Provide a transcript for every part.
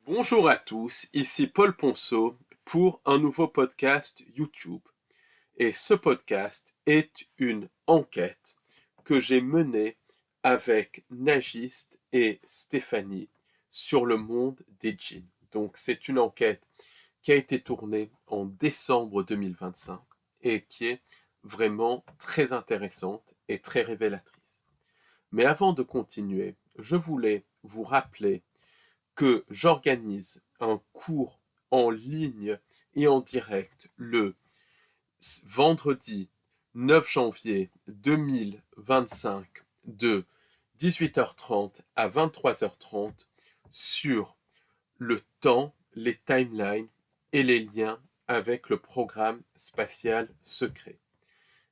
Bonjour à tous, ici Paul Ponceau pour un nouveau podcast YouTube. Et ce podcast est une enquête que j'ai menée avec Nagiste et Stéphanie sur le monde des jeans. Donc c'est une enquête qui a été tournée en décembre 2025 et qui est vraiment très intéressante et très révélatrice. Mais avant de continuer, je voulais vous rappeler que j'organise un cours en ligne et en direct le vendredi 9 janvier 2025 de 18h30 à 23h30 sur le temps, les timelines et les liens avec le programme spatial secret.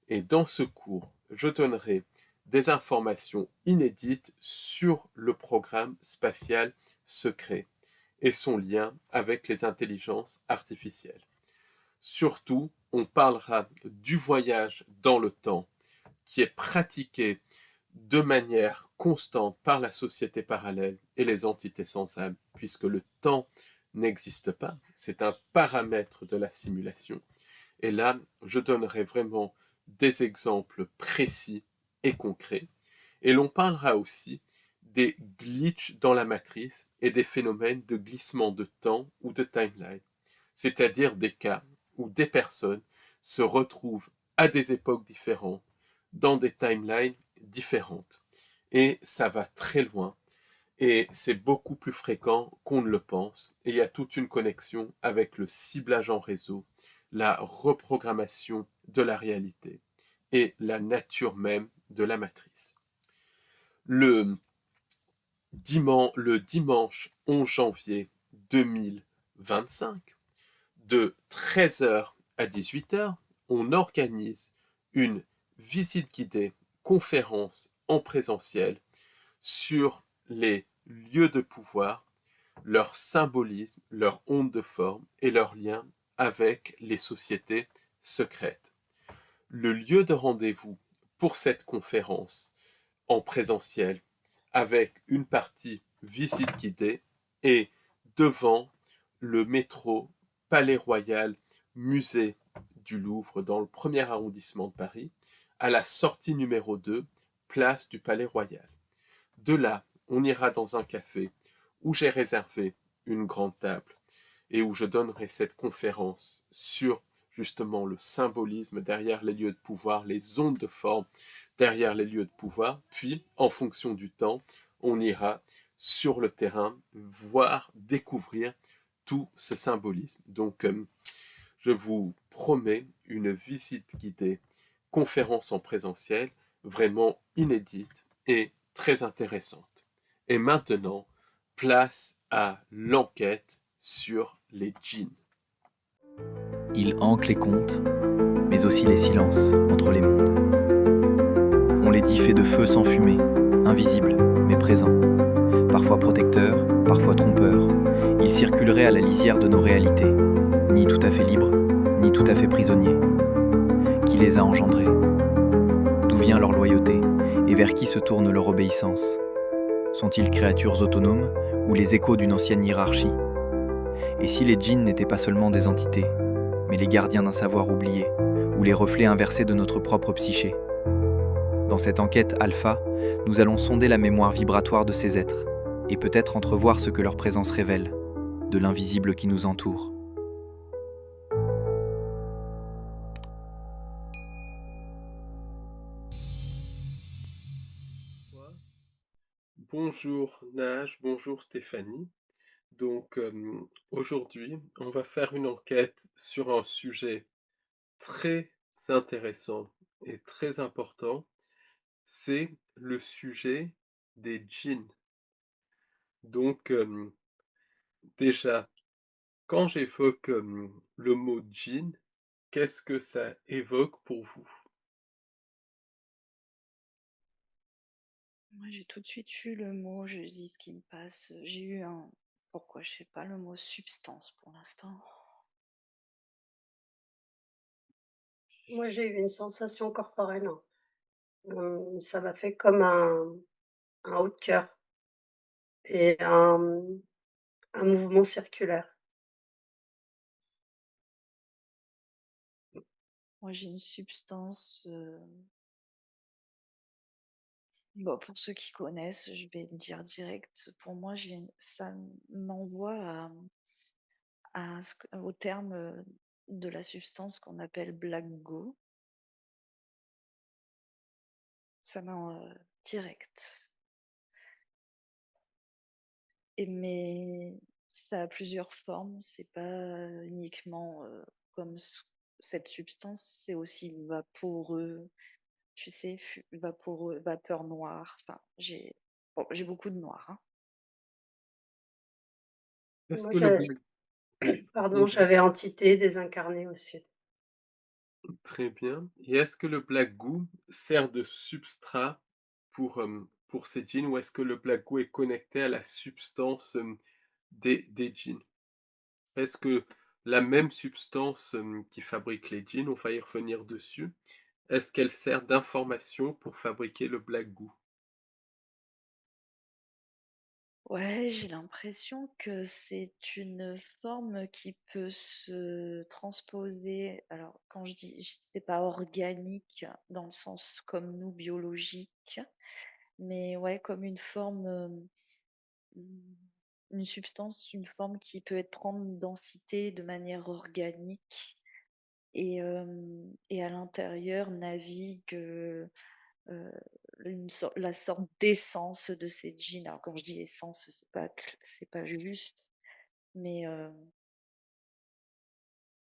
Et dans ce cours, je donnerai des informations inédites sur le programme spatial secret et son lien avec les intelligences artificielles. Surtout, on parlera du voyage dans le temps qui est pratiqué de manière constante par la société parallèle et les entités sans âme, puisque le temps n'existe pas, c'est un paramètre de la simulation. Et là, je donnerai vraiment des exemples précis et concrets. Et l'on parlera aussi des glitches dans la matrice et des phénomènes de glissement de temps ou de timeline, c'est-à-dire des cas où des personnes se retrouvent à des époques différentes, dans des timelines différentes. Et ça va très loin, et c'est beaucoup plus fréquent qu'on ne le pense, et il y a toute une connexion avec le ciblage en réseau, la reprogrammation de la réalité et la nature même de la matrice. Le le dimanche 11 janvier 2025, de 13h à 18h, on organise une visite guidée, conférence en présentiel sur les lieux de pouvoir, leur symbolisme, leur onde de forme et leur lien avec les sociétés secrètes. Le lieu de rendez-vous pour cette conférence en présentiel avec une partie visite guidée et devant le métro Palais Royal, musée du Louvre dans le premier arrondissement de Paris, à la sortie numéro 2, place du Palais Royal. De là, on ira dans un café où j'ai réservé une grande table et où je donnerai cette conférence sur justement le symbolisme derrière les lieux de pouvoir, les ondes de forme derrière les lieux de pouvoir. Puis, en fonction du temps, on ira sur le terrain voir, découvrir tout ce symbolisme. Donc, je vous promets une visite guidée, conférence en présentiel, vraiment inédite et très intéressante. Et maintenant, place à l'enquête sur les djinns. Il hanque les contes, mais aussi les silences entre les mondes. On les dit faits de feu sans fumée, invisibles mais présents. Parfois protecteurs, parfois trompeurs, ils circuleraient à la lisière de nos réalités, ni tout à fait libres, ni tout à fait prisonniers. Qui les a engendrés? D'où vient leur loyauté, et vers qui se tourne leur obéissance? Sont-ils créatures autonomes ou les échos d'une ancienne hiérarchie? Et si les djinns n'étaient pas seulement des entités, mais les gardiens d'un savoir oublié, ou les reflets inversés de notre propre psyché? Dans cette enquête alpha, nous allons sonder la mémoire vibratoire de ces êtres, et peut-être entrevoir ce que leur présence révèle, de l'invisible qui nous entoure. Bonjour Nage, bonjour Stéphanie. Donc aujourd'hui, on va faire une enquête sur un sujet très intéressant et très important. C'est le sujet des djinns. Donc déjà, quand j'évoque le mot djinn, qu'est-ce que ça évoque pour vous? Moi, j'ai tout de suite eu le mot, je dis ce qui me passe. J'ai eu un. Pourquoi je sais pas le mot substance pour l'instant. Moi, j'ai eu une sensation corporelle. Ça m'a fait comme un haut de cœur et un mouvement circulaire. Moi, j'ai une substance, bon, pour ceux qui connaissent, je vais le dire direct. Pour moi, ça m'envoie au terme de la substance qu'on appelle Black Goo. Ça m'a direct. Mais ça a plusieurs formes. C'est pas uniquement comme cette substance, c'est aussi vaporeux, tu sais, vaporeux, vapeur noire. Enfin, j'ai beaucoup de noir, hein. Est-ce Moi, que le black... Oui, pardon, vas-y. j'avais entité désincarnée aussi. Très bien. Et est-ce que le black goo sert de substrat pour ces jeans ou est-ce que le black goo est connecté à la substance des jeans? Est-ce que la même substance qui fabrique les jeans, on va y revenir dessus, est-ce qu'elle sert d'information pour fabriquer le black goo? Ouais, j'ai l'impression que c'est une forme qui peut se transposer. Alors, quand c'est pas organique dans le sens comme nous, biologique, mais ouais, comme une forme, mmh, une substance, une forme qui peut être prendre une densité de manière organique et à l'intérieur navigue, heu, la sorte d'essence de ces jeans. Alors quand je dis essence, c'est pas juste, mais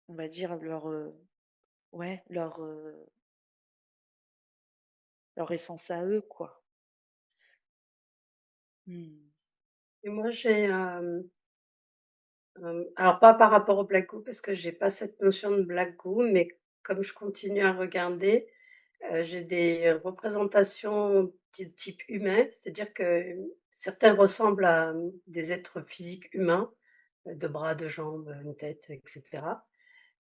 on va dire ouais, leur essence à eux, quoi. Mmh. Et moi, alors pas par rapport au black goo parce que j'ai pas cette notion de black goo, mais comme je continue à regarder, j'ai des représentations de type humain, c'est-à-dire que certains ressemblent à, des êtres physiques humains, 2 bras, 2 jambes, une tête et cetera.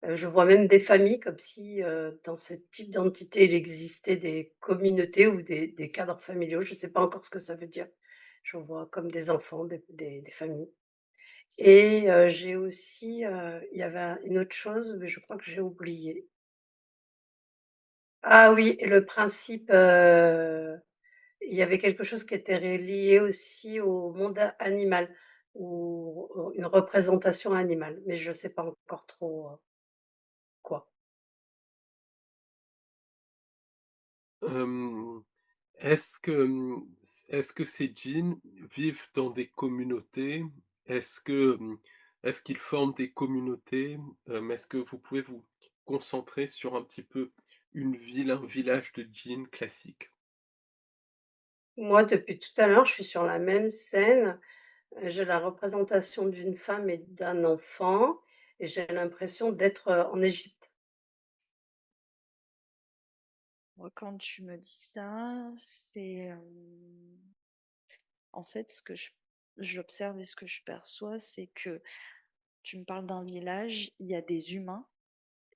Je vois même des familles comme si, dans ce type d'entité, il existait des communautés ou des cadres familiaux. Je ne sais pas encore ce que ça veut dire. Je vois comme des enfants, des familles et j'ai aussi, il y avait une autre chose, mais je crois que j'ai oublié. Ah oui, et le principe, il y avait quelque chose qui était lié aussi au monde animal ou une représentation animale, mais je ne sais pas encore trop, quoi. Hem, est-ce que ces djinns vivent dans des communautés? Est-ce que, est-ce qu'ils forment des communautés? Est-ce que vous pouvez vous concentrer sur un petit peu une ville, un village de djinns classique? Moi, depuis tout à l'heure, je suis sur la même scène, j'ai la représentation d'une femme et d'un enfant et j'ai l'impression d'être, en Égypte. Moi, quand tu me dis ça, en fait, ce que j'observe et ce que je perçois, c'est que tu me parles d'un village, il y a des humains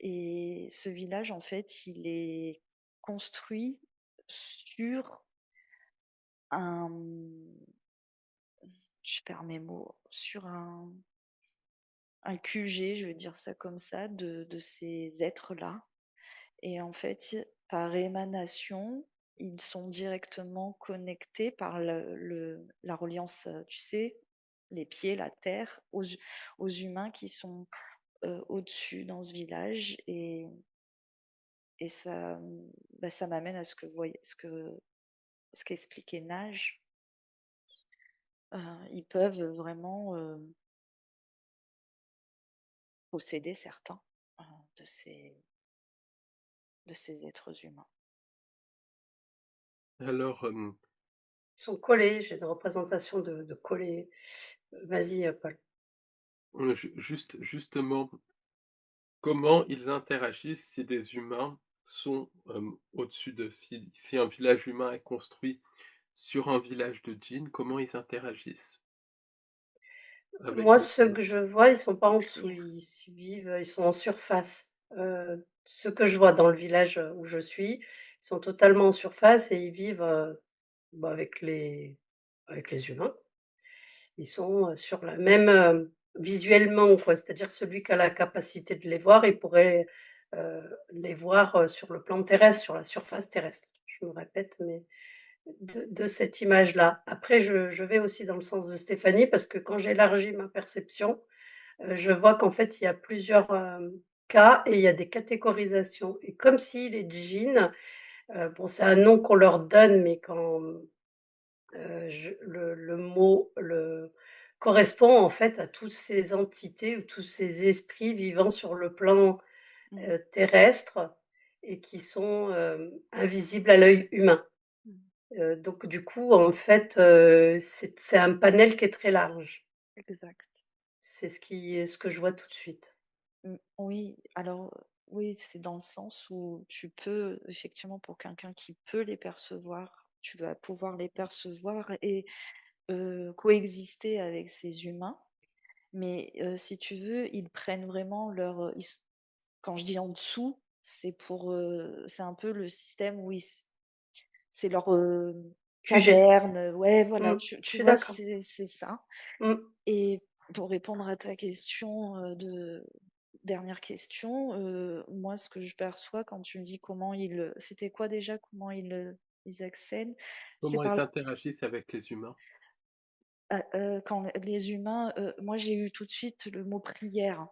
et ce village, en fait, il est construit sur un, je perds mes mots, sur un QG, je vais dire ça comme ça, de ces êtres-là. Et en fait, par émanation, ils sont directement connectés par la reliance, tu sais, les pieds, la terre, aux humains qui sont au-dessus dans ce village. Et ça, bah, ça m'amène à ce qu'expliquait Nage. Ils peuvent vraiment posséder certains euh, de ces êtres humains. Alors, Ils sont collés, j'ai une représentation de collés. Vas-y, Paul. justement, comment ils interagissent si des humains sont, au-dessus d'eux? Si un village humain est construit sur un village de djinns, comment ils interagissent avec Moi, les ceux humains? que je vois, ils sont pas en dessous, Décrire. ils sont en surface. Ceux que je vois dans le village, où je suis, ils sont totalement en surface et ils vivent, bah, avec les humains Ils sont, sur la même, visuellement quoi, c'est-à-dire celui qui a la capacité de les voir, il pourrait, les voir, sur le plan terrestre, sur la surface terrestre. Je me répète, mais de cette image-là. Après je vais aussi dans le sens de Stéphanie parce que quand j'élargis ma perception, je vois qu'en fait il y a plusieurs, cas et il y a des catégorisations et comme si les djinns, bon c'est un nom qu'on leur donne mais quand je le mot correspond en fait à toutes ces entités ou tous ces esprits vivant sur le plan, Mmh. terrestre et qui sont, invisibles à l'œil humain. Mmh. Donc du coup, en fait, c'est un panel qui est très large. Exact. C'est ce que je vois tout de suite. Oui, alors, oui, c'est dans le sens où tu peux effectivement pour quelqu'un qui peut les percevoir, tu vas pouvoir les percevoir et coexister avec ces humains. Mais si tu veux, ils prennent vraiment leur, quand je dis en dessous, c'est pour, c'est un peu le système où c'est leur, QG. caverne, ouais, voilà, Mmh. Je tu suis vois? d'accord. C'est ça. Mmh. Et pour répondre à ta question, de dernière question, moi, ce que je perçois quand tu me dis comment ils, c'était quoi déjà? Comment ils accèdent? C'est Comment ils par interagissent avec les humains? quand les humains, moi, j'ai eu tout de suite le mot prière.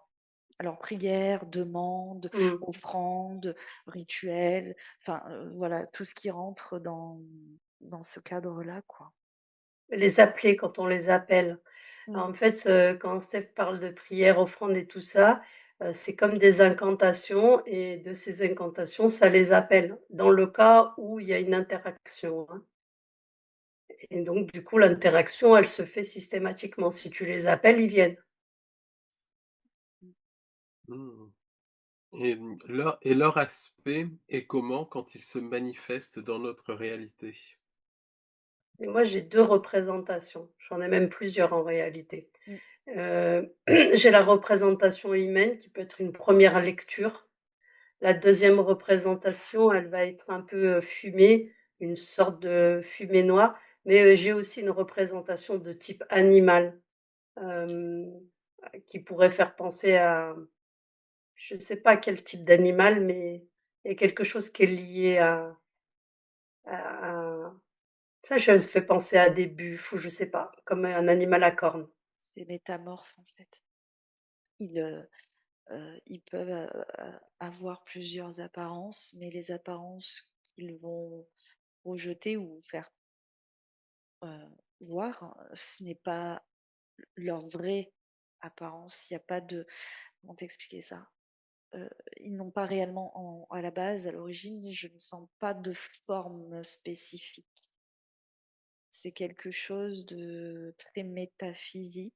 Alors prière, demande, Mmh. offrande, rituel, enfin, voilà, tout ce qui rentre dans ce cadre-là, quoi. Les appeler quand on les appelle. Mmh. En fait, quand Steph parle de prière, offrande et tout ça, c'est comme des incantations et de ces incantations, ça les appelle, dans le cas où il y a une interaction, hein et donc du coup, l'interaction, elle se fait systématiquement. Si tu les appelles, ils viennent. Mmh. Et leur aspect est comment quand ils se manifestent dans notre réalité? Et moi, j'ai 2 représentations. J'en ai même plusieurs en réalité. Mmh. J'ai la représentation humaine qui peut être une première lecture. La deuxième représentation, elle va être un peu, fumée, une sorte de fumée noire, mais, j'ai aussi une représentation de type animal, hem, qui pourrait faire penser à je ne sais pas quel type d'animal, mais il y a quelque chose qui est lié à ça je fait penser à des buffles ou je sais pas, comme un animal à cornes. C'est métamorphe, en fait. Ils peuvent, avoir plusieurs apparences, mais les apparences qu'ils vont rejeter ou faire, voir, ce n'est pas leur vraie apparence. Il y a pas de, comment t'expliquer ça? Heu, Ils n'ont pas réellement à la base, à l'origine, je ne sens pas de forme spécifique. C'est quelque chose de très métaphysique,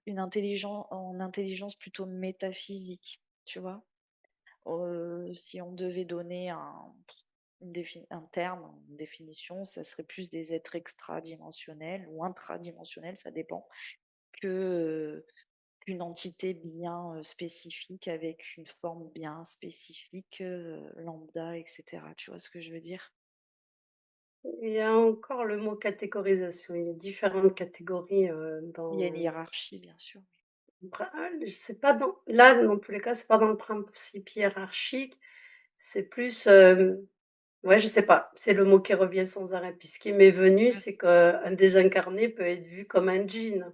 une intelligence plutôt métaphysique, tu vois? Si on devait donner un terme, une définition, ça serait plus des êtres extradimensionnels ou intradimensionnels, ça dépend, que, qu'une entité bien, spécifique avec une forme bien spécifique, lambda et cetera. Tu vois ce que je veux dire? Il y a encore le mot catégorisation, il y a différentes catégories, Il y a une dans hiérarchie, bien sûr. c'est pas dans là, dans tous les cas, c'est pas dans le principe hiérarchique, c'est plus, ouais, je sais pas, c'est le mot qui revient sans arrêt. Puis ce qui m'est venu, Mmh. c'est qu'un désincarné peut être vu comme un djinn,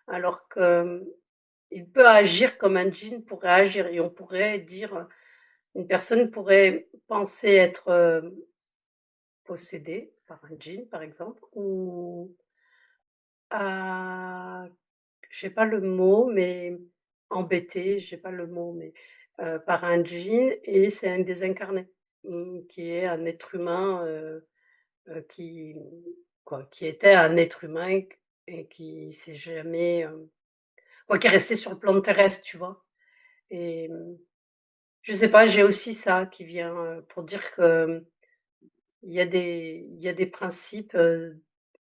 alors que, il peut agir comme un djinn pourrait agir et on pourrait dire, une personne pourrait penser être, possédée par un djinn, par exemple, ou à j'ai pas le mot, mais embêtée, j'ai pas le mot, mais par un djinn et c'est un désincarné, qui est un être humain, qui quoi, qui était un être humain et qui s'est jamais, quoi, qui est resté sur le plan terrestre, tu vois? Et je sais pas, j'ai aussi ça qui vient, pour dire que, il y a des principes,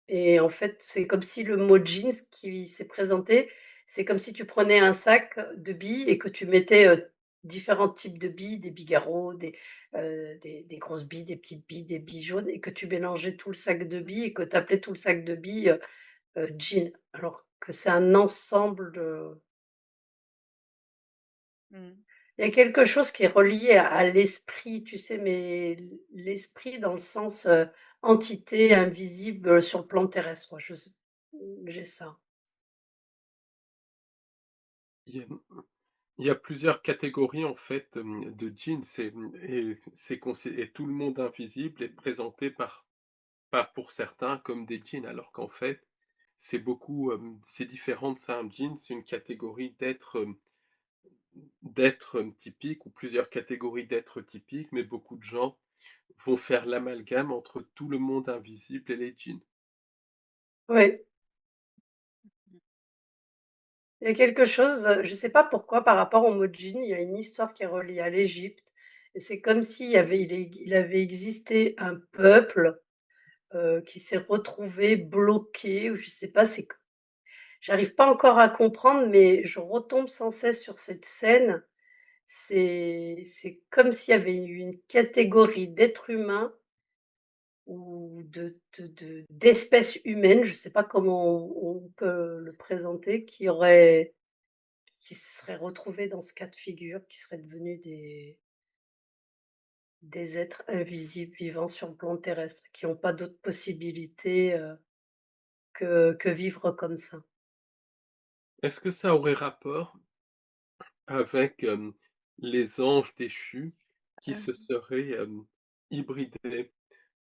et en fait, c'est comme si le mot jeans qui s'est présenté, c'est comme si tu prenais un sac de billes et que tu mettais, différents types de billes, des bigarreaux, des grosses billes, des petites billes, des billes jaunes et que tu mélangeais tout le sac de billes et que tu appelais tout le sac de billes, jean. Alors que c'est un ensemble de Mmh. il y a quelque chose qui est relié à l'esprit, tu sais, mais l'esprit dans le sens, entité invisible, sur le plan terrestre, moi, je sais j'ai ça. Il y a, il y a plusieurs catégories en fait de djinns. Et tout le monde invisible est présenté pour certains comme des djinns, alors qu'en fait, c'est différent de ça. Un djinn, c'est une catégorie d'êtres typiques ou plusieurs catégories d'êtres typiques, mais beaucoup de gens vont faire l'amalgame entre tout le monde invisible et les djinns. Oui, il y a quelque chose, je ne sais pas pourquoi par rapport au mot djinn, il y a une histoire qui est reliée à l'Égypte et c'est comme s'il y avait il avait existé un peuple, qui s'est retrouvé bloqué ou je sais pas, j'arrive pas encore à comprendre, mais je retombe sans cesse sur cette scène. C'est comme s'il y avait eu une catégorie d'êtres humains ou d'espèces humaines, je ne sais pas comment on peut le présenter, qui se seraient retrouvés dans ce cas de figure, qui seraient devenus des êtres invisibles vivant sur le plan terrestre, qui ont pas d'autre possibilité, que vivre comme ça. Est-ce que ça aurait rapport avec les anges déchus qui se Hem, seraient hybridés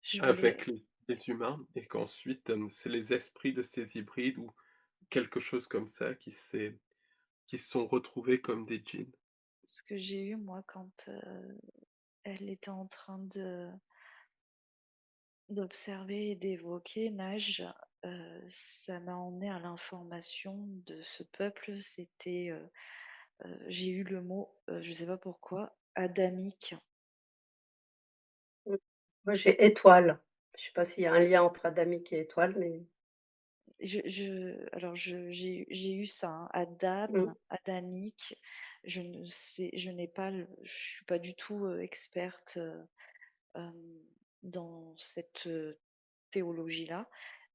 je voulais avec les humains et qu'ensuite c'est les esprits de ces hybrides ou quelque chose comme ça qui se sont retrouvés comme des djinns? ce que j'ai eu moi quand, elle était en train d'observer et d'évoquer Nage, ça m'a emmené à l'information de ce peuple. C'était, j'ai eu le mot, je sais pas pourquoi, adamique. Mmh. Moi, j'ai étoile. Je sais pas s'il y a un lien entre adamique et étoile, mais J'ai eu ça, hein, mmh. adamique. Je n'ai pas je suis pas du tout, experte, hem, dans cette, théologie-là,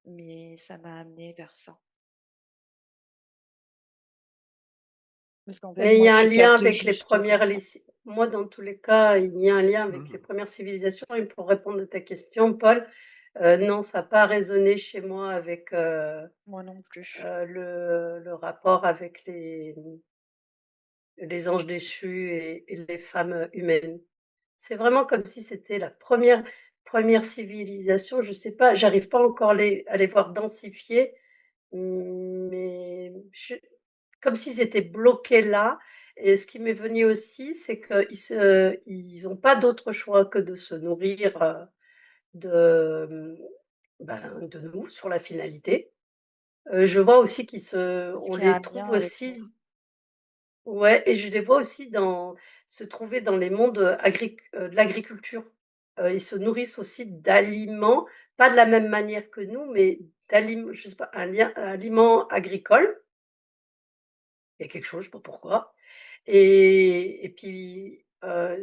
mais ça m'a amené vers ça. Parce qu'en fait, Mais il y moi, a un tu lien captes avec les juste comme premières ça. lici moi, dans tous les cas, il y a un lien avec les Mmh. premières civilisations et pour répondre à ta question, Paul, non, ça a pas résonné chez moi avec, Moi non plus. le rapport avec les anges déchus et les femmes, humaines. C'est vraiment comme si c'était la première civilisation, je sais pas, j'arrive pas encore à les voir densifiées, mais comme s'ils étaient bloqués là et ce qui m'est venu aussi, c'est ils ont pas d'autre choix que de se nourrir, de, de nous sur la finalité. Je vois aussi Est-ce on qu'il y a un les lien trouve avec nous? aussi. Ouais et je les vois aussi se trouver dans les mondes, de l'agriculture. Ils se nourrissent aussi d'aliments, pas de la même manière que nous, mais je sais pas, un aliment agricole. Il y a quelque chose, je sais pas pourquoi et puis,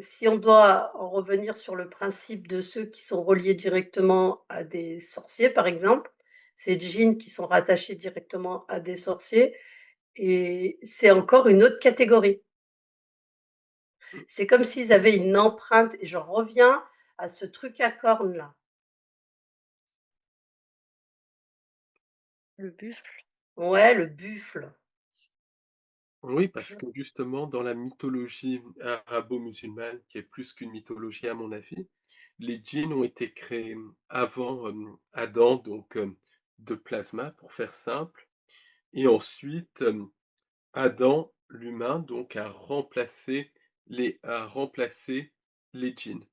si on doit en revenir sur le principe de ceux qui sont reliés directement à des sorciers, par exemple, ces djinns qui sont rattachés directement à des sorciers et c'est encore une autre catégorie. Mmh. C'est comme s'ils avaient une empreinte et j'en reviens à ce truc à cornes là. Le buffle? Ouais, le buffle. Oui, parce Je que justement dans la mythologie arabo-musulmane, qui est plus qu'une mythologie à mon avis, les djinns ont été créés avant, Adam, donc de plasma pour faire simple et ensuite, Adam, l'humain, donc a remplacé les djinns,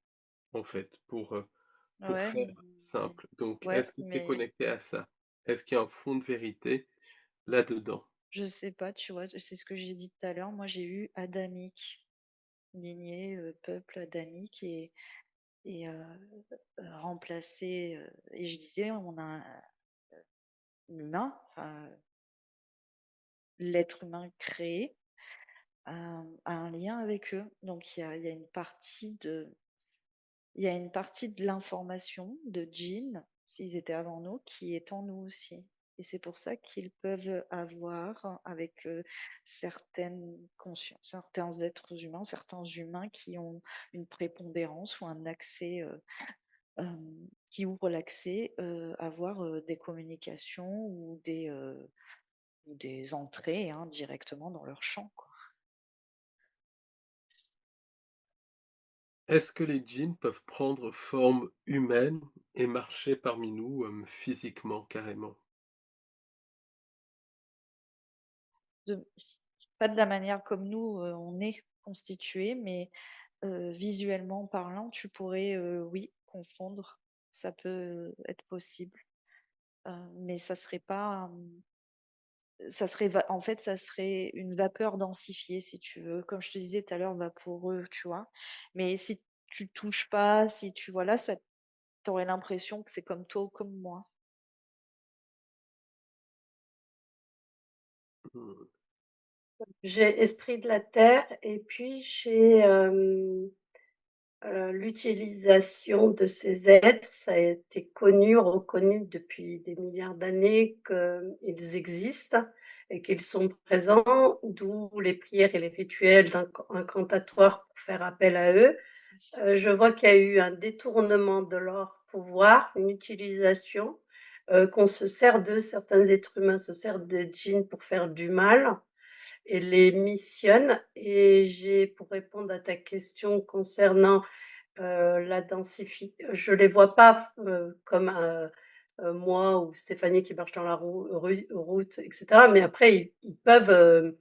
en fait, pour Ouais, faire simple. Donc ouais, est-ce que tu es mais connecté à ça? Est-ce qu'il y a un fond de vérité là-dedans? je sais pas, tu vois? C'est ce que j'ai dit tout à l'heure. Moi, j'ai eu adamique, lignée, peuple adamique et remplacé, et je disais: «On a un humain, enfin, l'être humain créé, a un lien avec eux. Donc il y a il y a une partie de l'information de djinns, s'ils étaient avant nous, qui est en nous aussi. Et c'est pour ça qu'ils peuvent avoir avec certaines consciences, certains êtres humains, certains humains qui ont une prépondérance ou un accès, qui ouvre l'accès, avoir des communications ou des entrées hein, directement dans leur champ, quoi. Est-ce que les djinns peuvent prendre forme humaine et marcher parmi nous, physiquement, carrément? De- Pas de la manière comme nous, on est constitué, mais visuellement parlant, tu pourrais, oui, confondre. Ça peut être possible. Mais ça serait pas, en fait, ça serait une vapeur densifiée, si tu veux. Comme je te disais tout à l'heure, vaporeux, tu vois. Mais si tu touches pas, si tu, voilà, ça, t'aurais l'impression que c'est comme toi ou comme moi. Mmh. J'ai esprit de la terre et puis j'ai, l'utilisation de ces êtres, ça a été connu, reconnu depuis des milliards d'années qu'ils existent et qu'ils sont présents, d'où les prières et les rituels incantatoires pour faire appel à eux. Je vois qu'il y a eu un détournement de leur pouvoir, une utilisation, qu'on se sert d'eux, certains êtres humains se servent des djinns pour faire du mal et les missionnent. Et j'ai, pour répondre à ta question concernant la densifi je les vois pas comme, moi ou Stéphanie qui marche dans la route et cetera, mais après ils peuvent,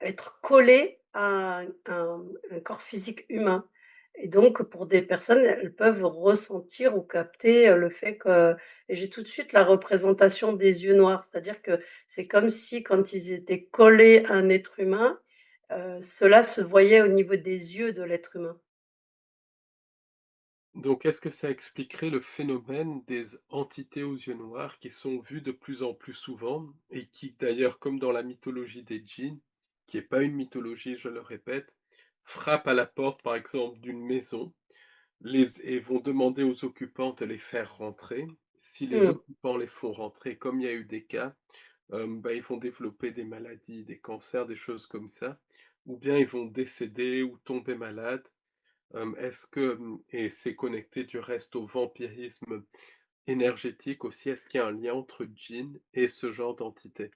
être collés à un corps physique humain et donc pour des personnes, elles peuvent ressentir ou capter, le fait que et j'ai tout de suite la représentation des yeux noirs. C'est-à-dire que c'est comme si quand ils étaient collés à un être humain, cela se voyait au niveau des yeux de l'être humain. Donc est-ce que ça expliquerait le phénomène des entités aux yeux noirs qui sont vues de plus en plus souvent et qui d'ailleurs, comme dans la mythologie des djinns, qui est pas une mythologie, je le répète, frappent à la porte, par exemple, d'une maison et vont demander aux occupants de les faire rentrer. Si les Mmh. occupants les font rentrer, comme il y a eu des cas, bah, ils vont développer des maladies, des cancers, des choses comme ça, ou bien ils vont décéder ou tomber malades. Est-ce que, et c'est connecté du reste au vampirisme énergétique aussi, est-ce qu'il y a un lien entre djinn et ce genre d'entité?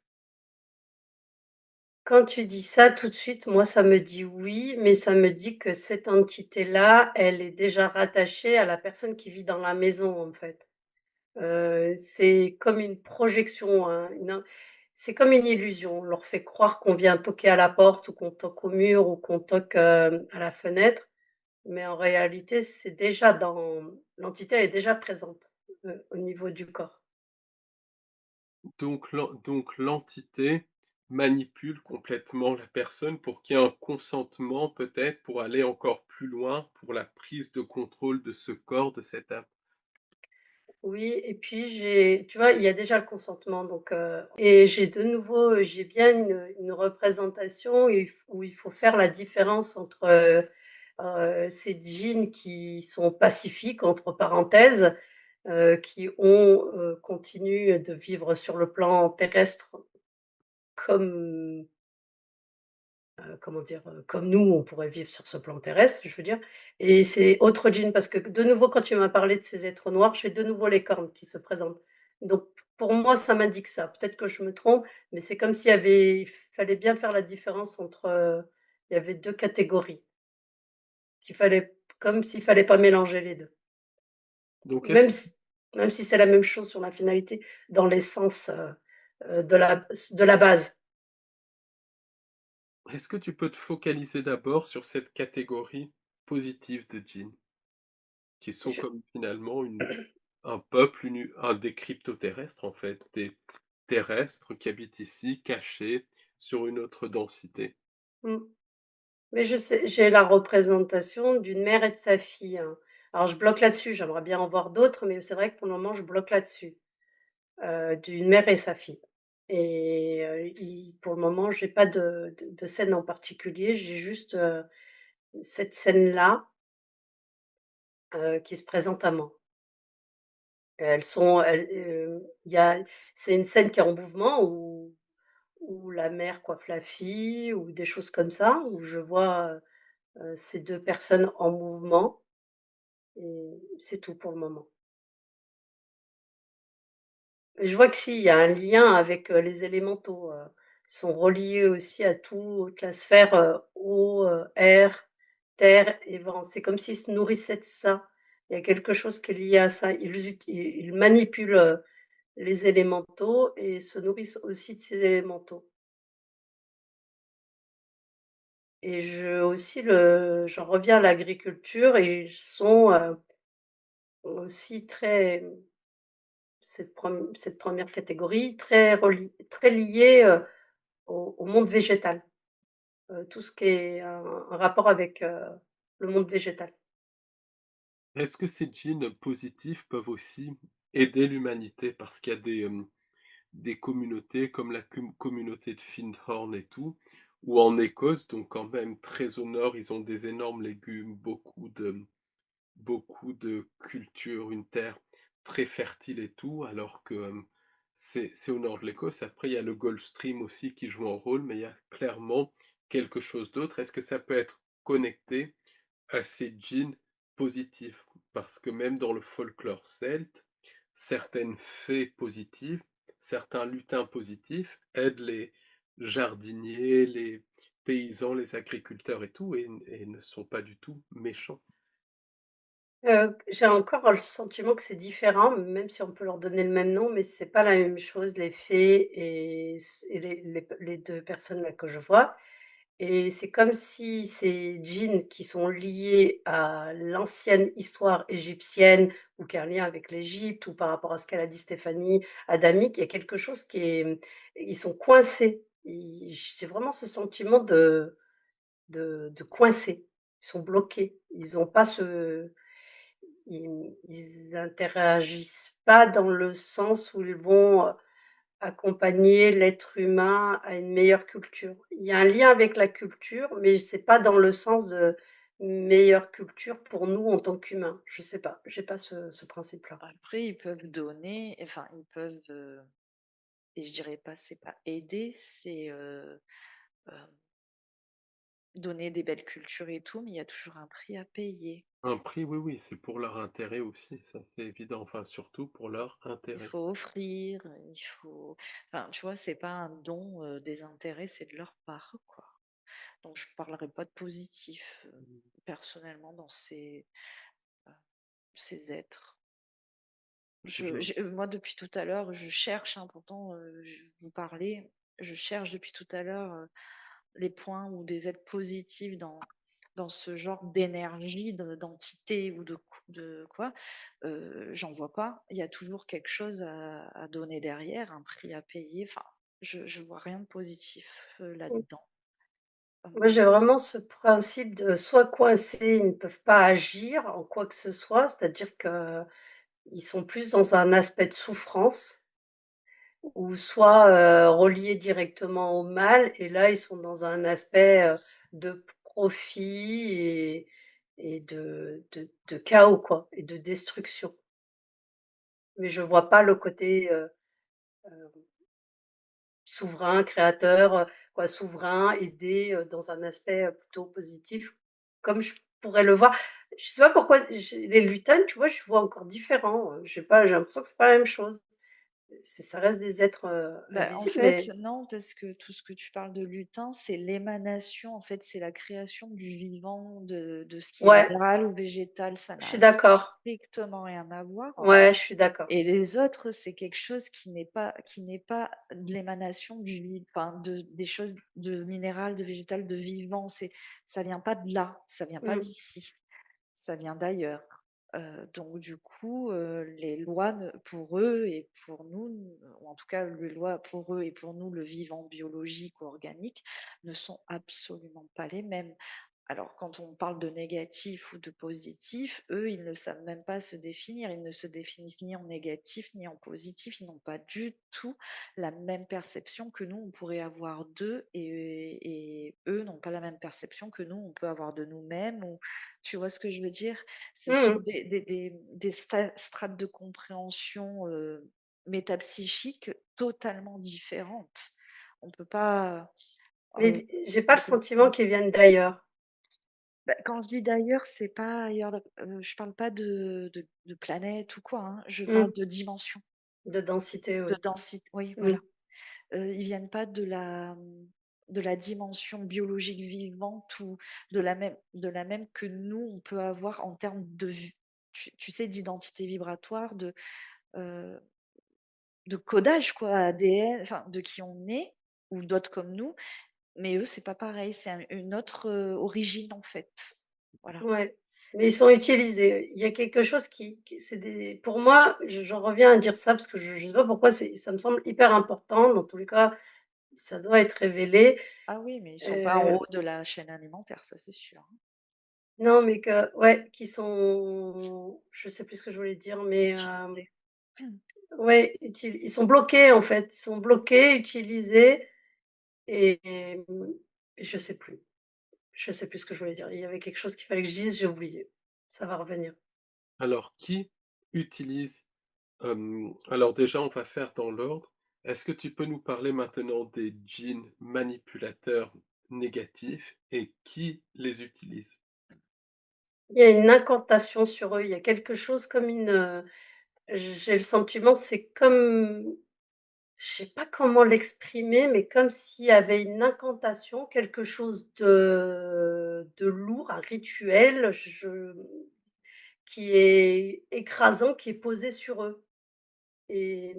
Quand tu dis ça, tout de suite, moi, ça me dit oui, mais ça me dit que cette entité-là, elle est déjà rattachée à la personne qui vit dans la maison, en fait. C'est comme une projection, c'est comme une illusion. On leur fait croire qu'on vient toquer à la porte ou qu'on toque au mur ou qu'on toque, à la fenêtre, mais en réalité, c'est déjà dans l'entité est déjà présente, au niveau du corps. Donc l'entité manipule complètement la personne pour qu'il y ait un consentement peut-être pour aller encore plus loin, pour la prise de contrôle de ce corps, de cette âme. Oui et puis tu vois, il y a déjà le consentement donc et j'ai de nouveau, j'ai bien une représentation où il faut faire la différence entre, ces djinns qui sont «pacifiques» entre parenthèses, qui continuent de vivre sur le plan terrestre comme comment dire? Comme nous, on pourrait vivre sur ce plan terrestre, je veux dire et c'est autre djinn parce que de nouveau, quand tu m'as parlé de ces êtres noirs, j'ai de nouveau les cornes qui se présentent. Donc pour moi, ça m'indique ça. Peut-être que je me trompe, mais c'est comme il fallait bien faire la différence entre, il y avait 2 catégories, qu'il fallait comme s'il fallait pas mélanger les 2. Donc Même si même si c'est la même chose sur la finalité, dans l'essence, de la base. est-ce que tu peux te focaliser d'abord sur cette catégorie positive de djinns, qui sont Je comme finalement un peuple, des cryptoterrestres en fait, des terrestres qui habitent ici, cachés sur une autre densité. mmh. Mais je sais j'ai la représentation d'une mère et de sa fille, hein. Alors je bloque là-dessus, j'aimerais bien en voir d'autres, mais c'est vrai que pour le moment je bloque là-dessus, d'une mère et sa fille. et il pour le moment, j'ai pas de scène en particulier. J'ai juste, cette scène-là, qui se présente à moi. Il y a c'est une scène qui est en mouvement où la mère coiffe la fille ou des choses comme ça, où je vois, ces 2 personnes en mouvement et c'est tout pour le moment. Et je vois que si, il y a un lien avec, les élémentaux, ils sont reliés aussi à toute la sphère, eau, air, terre et vent. C'est comme s'ils se nourrissaient de ça. Il y a quelque chose qui est lié à ça. Ils manipulent, les élémentaux et se nourrissent aussi de ces élémentaux. Et je aussi le j'en reviens à l'agriculture et ils sont, aussi très cette 1re catégorie, très liée, au monde végétal, tout ce qui est un rapport avec, le monde végétal. Est-ce que ces djinns positifs peuvent aussi aider l'humanité? Parce qu'il y a des communautés comme la communauté de Findhorn et tout, ou en Écosse, donc quand même très au nord, ils ont des énormes légumes, beaucoup de culture, une terre très fertile et tout, alors que c'est au nord de l'Écosse. Après, il y a le Gulf Stream aussi qui joue un rôle, mais il y a clairement quelque chose d'autre. Est-ce que ça peut être connecté à ces djinns positifs? Parce que même dans le folklore celte, certaines fées positives, certains lutins positifs aident les jardiniers, les paysans, les agriculteurs et tout, et ne sont pas du tout méchants. J'ai encore le sentiment que c'est différent, même si on peut leur donner le même nom, mais c'est pas la même chose, les fées et les 2 personnes là que je vois. Et c'est comme si ces djinns qui sont liés à l'ancienne histoire égyptienne ou qui a un lien avec l'Égypte ou par rapport à ce qu'elle a dit Stéphanie adamique, il y a quelque chose qui est, ils sont coincés. J'ai vraiment ce sentiment de coincés. Ils sont bloqués. Ils ont pas ce ils interagissent pas dans le sens où ils vont, accompagner l'être humain à une meilleure culture. Il y a un lien avec la culture, mais c'est pas dans le sens de meilleure culture pour nous en tant qu'humains. Je sais pas, j'ai pas ce principe-là. Après, ils peuvent donner, enfin, ils peuvent, et je dirais pas, c'est pas aider, c'est euh, donner des belles cultures et tout, mais il y a toujours un prix à payer. Un prix, oui, oui, c'est pour leur intérêt aussi, ça c'est évident, enfin surtout pour leur Il intérêt. faut offrir, il faut. Enfin, tu vois, c'est pas un don des intérêts, c'est de leur part, quoi. Donc, je parlerai pas de positif, personnellement, dans ces êtres. Je Moi, depuis tout à l'heure, je cherche, hein, pourtant, je vous parlais, je cherche depuis tout à l'heure les points ou des êtres positifs dans ce genre d'énergie, d'entité ou de quoi. J'en vois pas. Il y a toujours quelque chose à donner derrière, un prix à payer. Enfin, je vois rien de positif Mmh. là-dedans. Moi, Hum, j'ai vraiment ce principe de soit coincés, ils ne peuvent pas agir en quoi que ce soit, c'est-à-dire qu'ils sont plus dans un aspect de souffrance ou soit, reliés directement au mal et là, ils sont dans un aspect, de profit et de chaos, quoi et de destruction. Mais je vois pas le côté, heu, souverain, créateur, quoi, souverain, aider, dans un aspect, plutôt positif, comme je pourrais le voir. Je sais pas pourquoi les lutins, tu vois, je vois encore différent, j'ai l'impression que c'est pas la même chose. Ça reste des êtres, Bah, en invisibles, fait, mais non, parce que tout ce que tu parles de lutin, c'est l'émanation, en fait, c'est la création du vivant, de ce qui est ouais, minéral ou végétal, ça je suis n'a d'accord. strictement rien à voir. Ouais, je suis d'accord. Et les autres, c'est quelque chose qui n'est pas de l'émanation enfin, des choses de minéral, de végétal, de vivant. Ça vient pas de là, ça vient pas Mmh. d'ici, ça vient d'ailleurs. Donc du coup, les lois pour eux et pour nous, ou en tout cas les lois pour eux et pour nous, le vivant biologique ou organique, ne sont absolument pas les mêmes. Alors, quand on parle de négatif ou de positif, eux, ils ne savent même pas se définir. Ils ne se définissent ni en négatif ni en positif. Ils n'ont pas du tout la même perception que nous, on pourrait avoir d'eux. Et eux n'ont pas la même perception que nous, on peut avoir de nous-mêmes. Ou, tu vois ce que je veux dire? C'est Mmh sur mh. des strates de compréhension métapsychiques totalement différentes. On peut pas... Mais j'ai pas le c'est- sentiment qu'ils viennent d'ailleurs, Bah, quand je dis d'ailleurs, c'est pas ailleurs, je parle pas de planète ou quoi, hein, je parle mmh, de dimension, de densité, de oui. densité, oui, Mmh. voilà. Ils viennent pas de la dimension biologique vivante ou de la même que nous, on peut avoir en termes de tu sais, d'identité vibratoire, heu, de codage quoi, ADN, enfin de qui on est ou d'autres comme nous, mais eux, c'est pas pareil, c'est une autre, origine en fait. Voilà. Ouais, mais ils sont utilisés. Il y a quelque chose qui c'est des pour moi, j'en reviens à dire ça parce que je sais pas pourquoi ça me semble hyper important. Dans tous les cas, ça doit être révélé. Ah oui, mais ils sont pas en Heu, haut de la chaîne alimentaire, ça c'est sûr, hein. non, mais que ouais, qui sont je sais plus ce que je voulais dire, mais Utilisés. ouais, ils sont bloqués, en fait. Ils sont bloqués, utilisés et je sais plus. Je sais plus ce que je voulais dire. Il y avait quelque chose qu'il fallait que je dise, j'ai oublié. Ça va revenir. Alors, qui utilise alors déjà, on va faire dans l'ordre. Est-ce que tu peux nous parler maintenant des djinns manipulateurs négatifs et qui les utilise? Il y a une incantation sur eux, il y a quelque chose comme j'ai le sentiment, c'est comme je sais pas comment l'exprimer, mais comme s'il y avait une incantation, quelque chose de lourd, un rituel, qui est écrasant, qui est posé sur eux et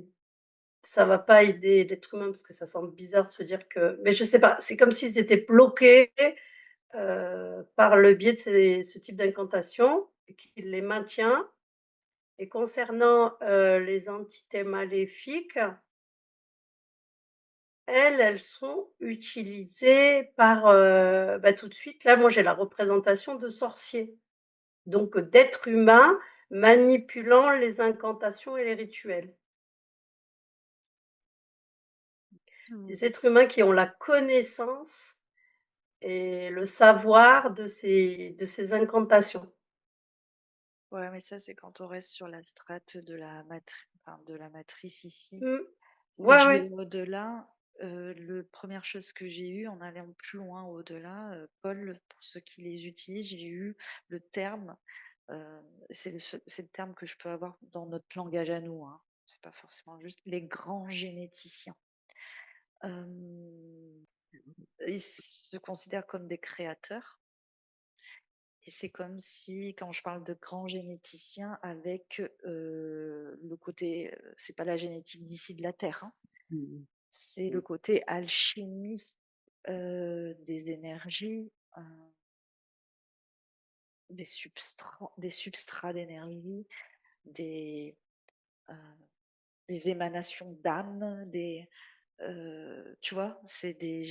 ça va pas aider l'être humain parce que ça semble bizarre de se dire que mais je sais pas, c'est comme s'ils étaient bloqués, par le biais de ce type d'incantation et qui les maintient. Et concernant, les entités maléfiques, elles sont utilisées par, bah, tout de suite, là, moi, j'ai la représentation de sorciers, donc d'êtres humains manipulant les incantations et les rituels. Mmh. Des êtres humains qui ont la connaissance et le savoir de ces incantations. Ouais, mais ça, c'est quand on reste sur la strate de la enfin, de la matrice ici. Mmh. Si Ouais, je vais ouais. au-delà, le première chose que j'ai eue en allant plus loin au-delà, Paul, pour ceux qui les utilisent, j'ai eu le terme, heu, c'est le terme que je peux avoir dans notre langage à nous, hein. C'est pas forcément juste les grands généticiens. Hem, Ils se considèrent comme des créateurs et c'est comme si, quand je parle de grands généticiens avec, le côté, c'est pas la génétique d'ici de la Terre, hein, Mmh c'est le mh. côté alchimie, des énergies, des substrats d'énergie, des, heu, des émanations d'âme, tu vois? C'est des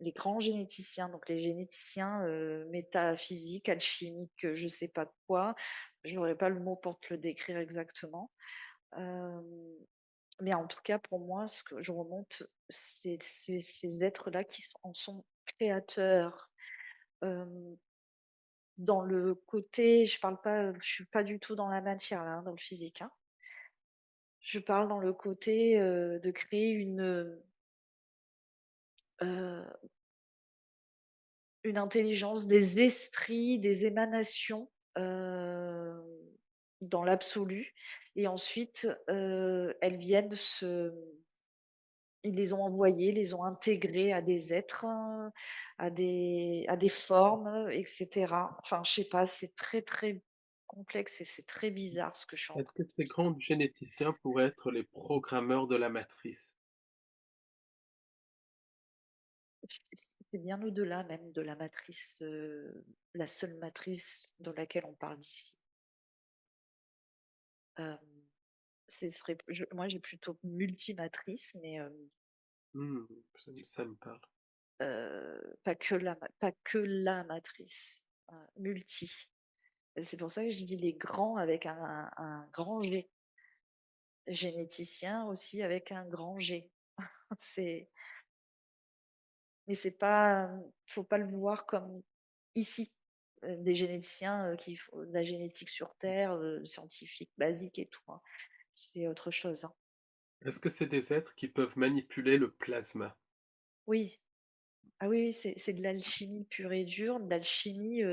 les grands généticiens, donc les généticiens, métaphysiques, alchimiques, je sais pas quoi. Je n'aurais pas le mot pour te le décrire exactement. Hem, mais en tout cas, pour moi, ce que je remonte, c'est ces êtres-là qui en sont créateurs. Hem, Dans le côté, je parle pas, je suis pas du tout dans la matière là, hein, dans le physique, hein. Je parle dans le côté, de créer heu une intelligence, des esprits, des émanations, heu, dans l'absolu et ensuite, elles viennent se ils les ont envoyées, les ont intégrées à des êtres, à des formes, et cetera. Enfin, je sais pas, c'est très, très complexe et c'est très bizarre ce que je suis en Est-ce train que de ces dire. grands généticiens pourraient être les programmeurs de la matrice? C'est bien au-delà même de la matrice, la seule matrice dans laquelle on parle d'ici. Hem Ce serait moi j'ai plutôt multimatrice, mais Mmh, ça me parle. pas que la matrice, multi. Et c'est pour ça que je dis les grands avec un grand G. Généticien aussi avec un grand G. C'est Mais c'est pas, faut pas le voir comme ici, des généticiens, qui font de la génétique sur terre, scientifique basique et tout, hein. C'est autre chose, hein. Est-ce que c'est des êtres qui peuvent manipuler le plasma? Oui. Ah oui, oui, c'est de l'alchimie pure et dure, de l'alchimie,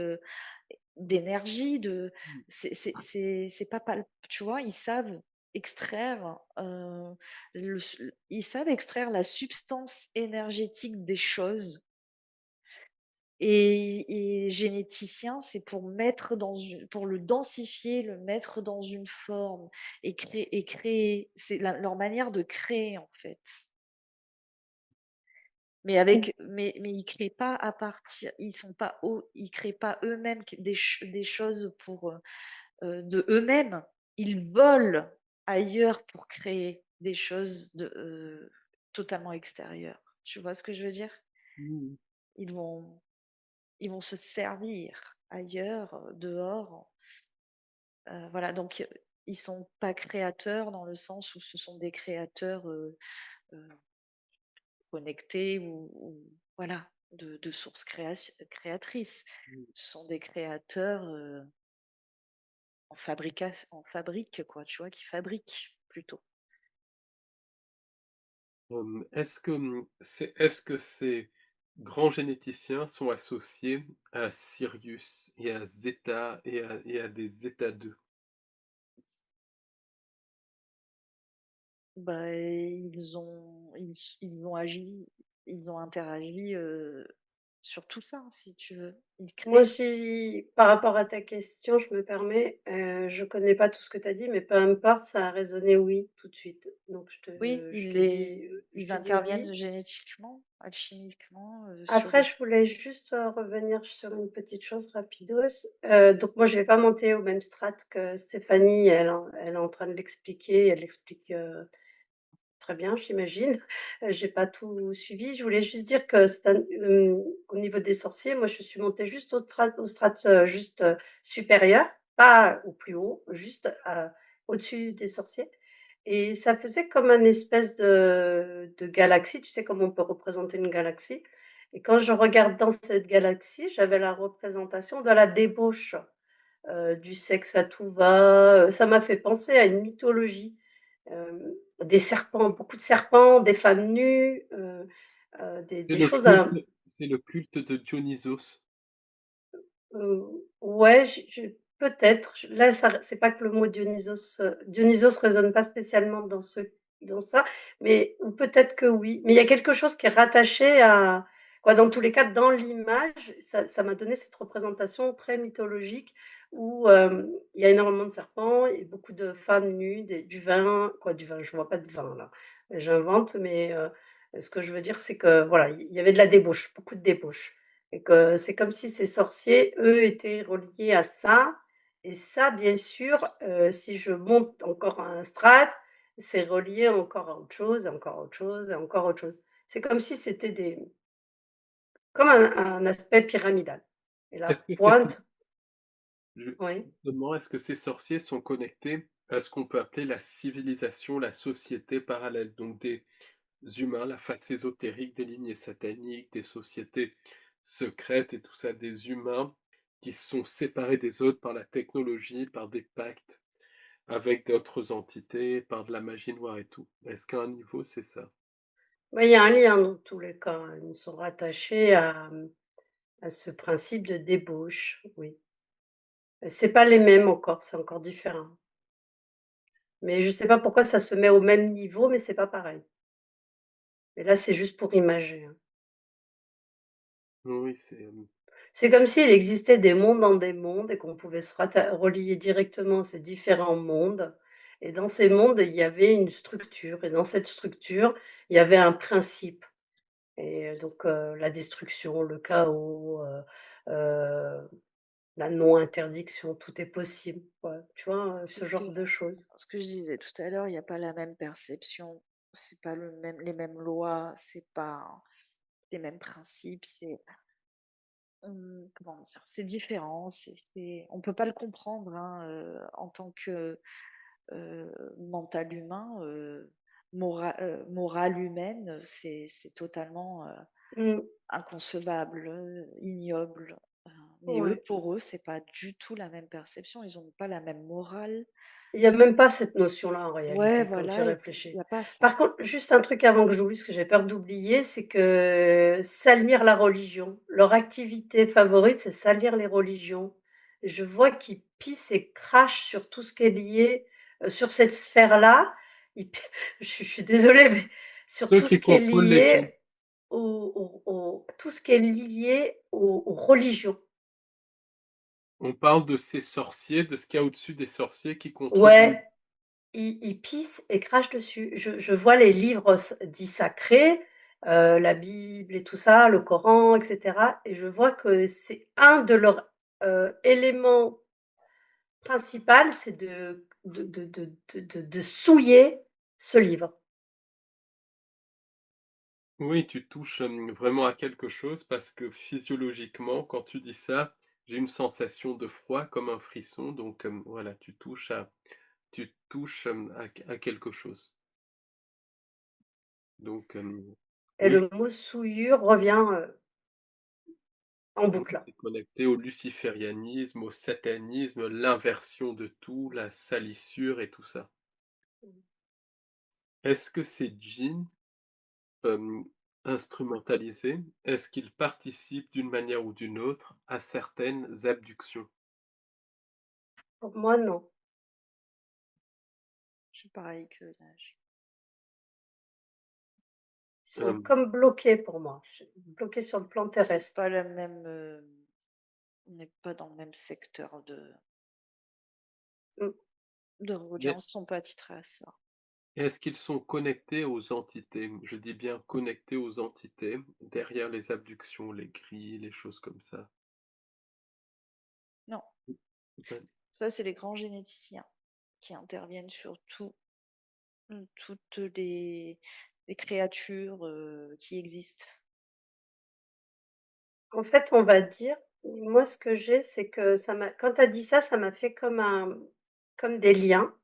d'énergie, Mmh. c'est pas tu vois? Ils savent extraire la substance énergétique des choses. Et généticien, c'est pour le densifier, le mettre dans une forme et créer. C'est leur manière de créer, en fait. Mais ils créent pas à partir ils sont pas ils créent pas eux-mêmes des choses de eux-mêmes. Ils volent ailleurs pour créer des choses totalement extérieures. Tu vois ce que je veux dire? Mmh. Ils vont ils vont se servir ailleurs, dehors, voilà, donc ils sont pas créateurs dans le sens où ce sont des créateurs, heu, connectés ou voilà, de sources créatrices. Mmh. Ce sont des créateurs, en fabrique quoi, tu vois? Qui fabriquent plutôt. Est-ce que ces grands généticiens sont associés à Sirius et à Zeta et à des Zeta 2? Bah, ils ont agi, ils ont interagi, sur tout ça, si tu veux. Ils Moi, créent. si par rapport à ta question, je me permets, je connais pas tout ce que tu as dit, mais peu importe, ça a résonné «oui» tout de suite. Donc Oui, je ils te dis interviennent «oui». génétiquement, alchimiquement, sur Après, des je voulais juste, revenir sur une petite chose rapidos. Donc moi, je vais pas monter au même strate que Stéphanie, elle est en train de l'expliquer, elle l'explique, très bien, j'imagine. J'ai pas tout suivi. Je voulais juste dire que au niveau des sorciers, moi, je suis montée juste au strate, juste, supérieur, pas au plus haut, juste, au-dessus des sorciers et ça faisait comme un espèce de galaxie, tu sais, comme on peut représenter une galaxie et quand je regarde dans cette galaxie, j'avais la représentation de la débauche, du sexe à tout va, ça m'a fait penser à une mythologie. Des serpents, beaucoup de serpents, des femmes nues, C'est des le choses culte à c'est le culte de Dionysos. ouais, je peut-être, là ça c'est pas que le mot Dionysos, Dionysos résonne pas spécialement dans ça, mais ou peut-être que oui. Mais il y a quelque chose qui est rattaché à quoi, dans tous les cas, dans l'image, ça m'a donné cette représentation très mythologique où, il y a énormément de serpents et beaucoup de femmes nues, du vin quoi, du vin, je vois pas de vin là, j'invente, mais, ce que je veux dire, c'est que voilà, il y avait de la débauche, beaucoup de débauche. Et que c'est comme si ces sorciers, eux, étaient reliés à ça et ça, bien sûr, si je monte encore à un strate, c'est relié encore à autre chose, encore autre chose et encore autre chose. C'est comme si c'était comme un aspect pyramidal et la Est-ce que ces pointe je oui. justement, est-ce que ces sorciers sont connectés à ce qu'on peut appeler la civilisation, la société parallèle? Donc des humains, la face ésotérique des lignées sataniques, des sociétés secrètes et tout ça, des humains qui sont séparés des autres par la technologie, par des pactes avec d'autres entités, par de la magie noire et tout. Est-ce qu'à un niveau, c'est ça? Bah, il y a un lien dans tous les cas, hein. Ils sont rattachés à ce principe de débauche, oui. C'est pas les mêmes encore, c'est encore différent. Mais je sais pas pourquoi ça se met au même niveau, mais c'est pas pareil. Mais là, c'est juste pour imager, hein. Oui, C'est comme s'il existait des mondes dans des mondes et qu'on pouvait se relier directement à ces différents mondes. Et dans ces mondes, il y avait une structure. Et dans cette structure, il y avait un principe. Et donc, la destruction, le chaos, euh, la non-interdiction, tout est possible. Quoi. Tu vois, C'est ce genre de choses. ce que je disais tout à l'heure, il y a pas la même perception, c'est pas les mêmes lois, c'est pas les mêmes principes, comment dire? C'est différent, on peut pas le comprendre, hein, en tant que, mental humain, morale humaine, c'est totalement, Mmh, inconcevable, ignoble, mais eux, ouais. pour eux, c'est pas du tout la même perception, ils ont pas la même morale. Il y a même pas cette notion-là en Ouais, réalité quand tu voilà, il y réfléchis. a pas ça. Par contre, juste un truc avant que j'oublie, parce que j'ai peur d'oublier, c'est que salir la religion, leur activité favorite, c'est salir les religions. Je vois qu'ils pissent et crachent sur tout ce qui est lié, sur cette sphère-là. Ils p je suis désolée, mais sur Ceux tout ce qui qui est contrôlent les djinns. lié au tout ce qui est lié aux religions. On parle de ces sorciers, de ce qu'il y a au-dessus des sorciers qui contrôlent les... Ouais. Ils pissent et crachent dessus. Je vois les livres dits sacrés, la Bible et tout ça, le Coran et cetera, et je vois que c'est un de leurs, éléments principal, c'est de souiller ce livre. Oui, tu touches vraiment à quelque chose parce que physiologiquement, quand tu dis ça, j'ai une sensation de froid comme un frisson. Donc voilà, tu touches à quelque chose. Donc Et oui, le mot souillure revient, en oui, boucle. c'est connecté au luciférianisme, au satanisme, l'inversion de tout, la salissure et tout ça. Est-ce que ces djinns hem, instrumentalisés, est-ce qu'ils participent d'une manière ou d'une autre à certaines abductions? Pour moi, non. Je suis pareil que là, Ils sont Hem, comme bloqués pour moi, bloqués sur le plan c'est terrestre. pas la même, on n'est pas dans le même secteur Mmh. de religion, mais ils sont pas attitrés à ça. est-ce qu'ils sont connectés aux entités? Je dis bien connectés aux entités, derrière les abductions, les grilles, les choses comme ça? Non, Ouais. ça, c'est les grands généticiens qui interviennent sur toutes les créatures, qui existent. En fait, on va dire, moi ce que j'ai, c'est que ça m'a quand tu as dit ça, ça m'a fait comme des liens,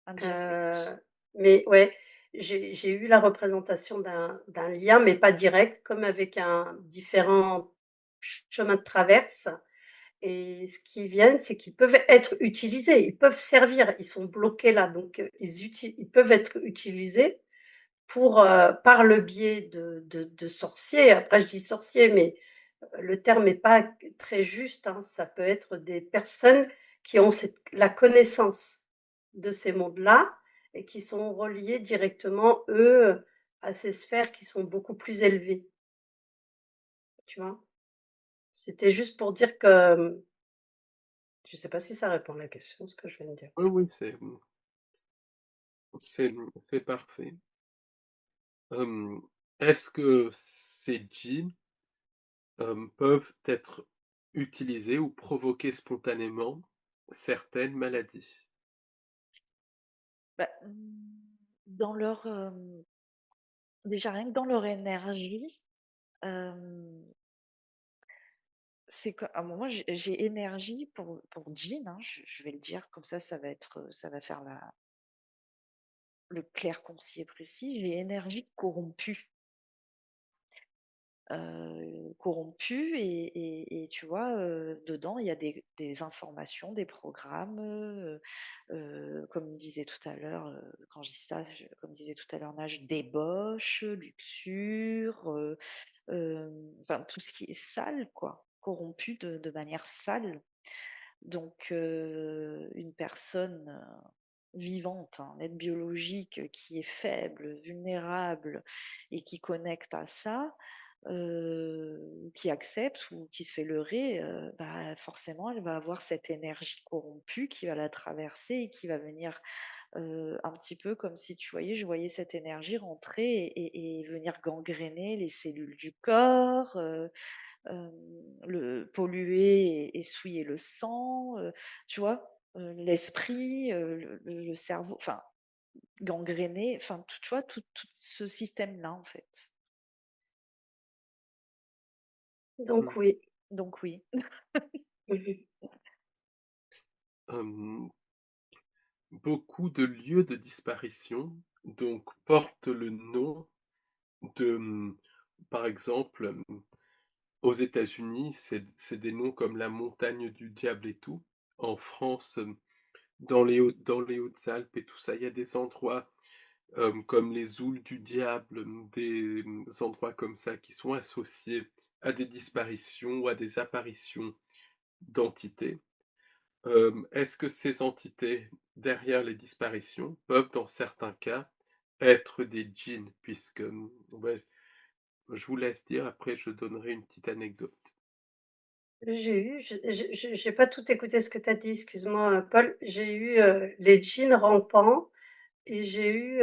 Indirect. heu, mais ouais, j'ai eu la représentation d'un lien, mais pas direct, comme avec un différent chemin de traverse, et ce qui viennent, c'est qu'ils peuvent être utilisés, ils peuvent servir, ils sont bloqués là, donc ils peuvent être utilisés pour, par le biais de sorciers. Après je dis sorciers, mais le terme est pas très juste, hein. Ça peut être des personnes qui ont la connaissance de ces mondes-là et qui sont reliés directement, eux, à ces sphères qui sont beaucoup plus élevées, tu vois? C'était juste pour dire que, je sais pas si ça répond à la question, ce que je viens de dire. Oui, oui, c'est parfait. Hem, est-ce que ces djinns, peuvent être utilisés ou provoquer spontanément certaines maladies? Bah, dans leur, déjà rien que dans leur énergie, hem, c'est qu'à un moment j'ai énergie pour Jean, hein, je vais le dire comme ça va être, ça va faire le clair, concis et précis. J'ai énergie corrompue. Corrompue et tu vois, dedans, il y a des informations, des programmes, comme disait tout à l'heure, quand je dis ça, comme disait tout à l'heure Nage, débauche, luxure, enfin tout ce qui est sale quoi, corrompu de manière sale. Donc une personne, vivante, un être biologique, qui est faible, vulnérable et qui connecte à ça, qui accepte ou qui se fait leurrer, bah, forcément elle va avoir cette énergie corrompue qui va la traverser et qui va venir, un petit peu comme si tu voyais je voyais cette énergie rentrer et venir gangréner les cellules du corps, hem, le polluer et souiller le sang, tu vois? L'esprit, le cerveau, enfin gangréner, enfin tu vois tout ce système-là en fait. Mmh. Donc oui. Donc oui. Mmh. Hem, Beaucoup de lieux de disparition donc portent le nom de, par exemple, aux États-Unis, c'est des noms comme la montagne du diable et tout. En France, dans les Hautes-Alpes et tout ça, il y a des endroits, comme les Oules du diable, des, endroits comme ça qui sont associés à des disparitions ou à des apparitions d'entités. Est-ce que ces entités, derrière les disparitions, peuvent, dans certains cas, être des djinns? Puisque, ouais, je vous laisse dire, après je donnerai une petite anecdote. J'ai pas tout écouté ce que tu as dit, excuse-moi, Paul. J'ai eu, les djinns rampants et j'ai eu,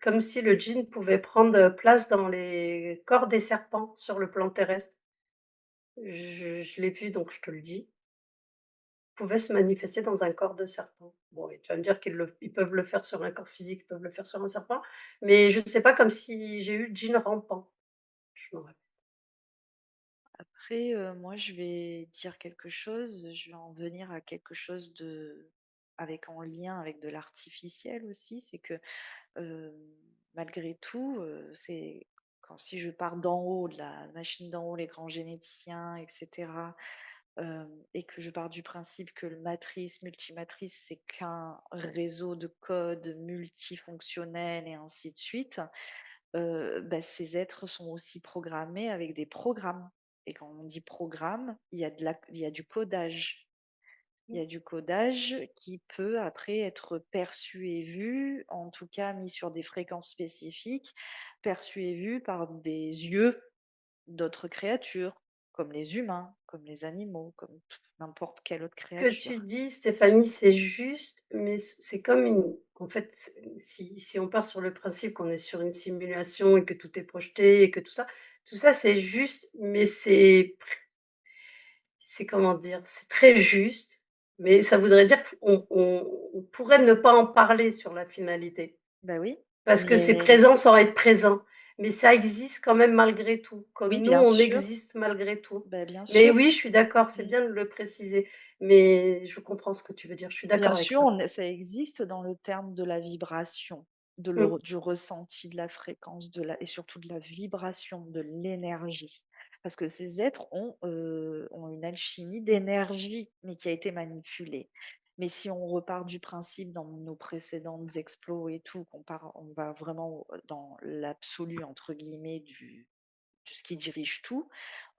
comme si le djinn pouvait prendre, place dans les corps des serpents sur le plan terrestre. Je l'ai vu, donc je te le dis. Pouvait se manifester dans un corps de serpent. Bon, et tu vas me dire ils peuvent le faire sur un corps physique, ils peuvent le faire sur un serpent, mais je sais pas, comme si j'ai eu le djinn rampant. Je me rappelle. Après, moi, je vais dire quelque chose, je vais en venir à quelque chose avec en lien avec de l'artificiel aussi. C'est que, heu, malgré tout, c'est quand si je pars d'en haut, de la machine d'en haut, les grands généticiens et cetera, et que je pars du principe que le multimatrice, c'est qu'un réseau de codes multifonctionnel et ainsi de suite, bah, ces êtres sont aussi programmés avec des programmes et quand on dit programme, il y a du codage. Il y a du codage qui peut après être perçu et vu, en tout cas mis sur des fréquences spécifiques, perçu et vu par des yeux d'autres créatures, comme les humains, comme les animaux, comme n'importe quelle autre Ce que tu créature. dis, Stéphanie, c'est juste, mais c'est comme une en fait, si on part sur le principe qu'on est sur une simulation et que tout est projeté et que tout ça c'est juste, mais c'est comment dire? C'est très juste, mais ça voudrait dire qu'on pourrait ne pas en parler sur la finalité. Bah oui, Parce que c'est mais présent sans être présent. Mais ça existe quand même malgré tout, oui, comme nous, bien on sûr, existe malgré tout. bah bien Mais sûr. oui, je suis d'accord, c'est Mmh. bien de le préciser, mais je comprends ce que tu veux dire, je suis Bien d'accord avec sûr, ça. ça existe dans le terme de la vibration, Mmh. du ressenti, de la fréquence, et surtout de la vibration, de l'énergie. Parce que ces êtres ont une alchimie d'énergie, mais qui a été manipulée. Mais si on repart du principe dans nos précédentes explos et tout, on va vraiment dans l'absolu, entre guillemets, de ce qui dirige tout,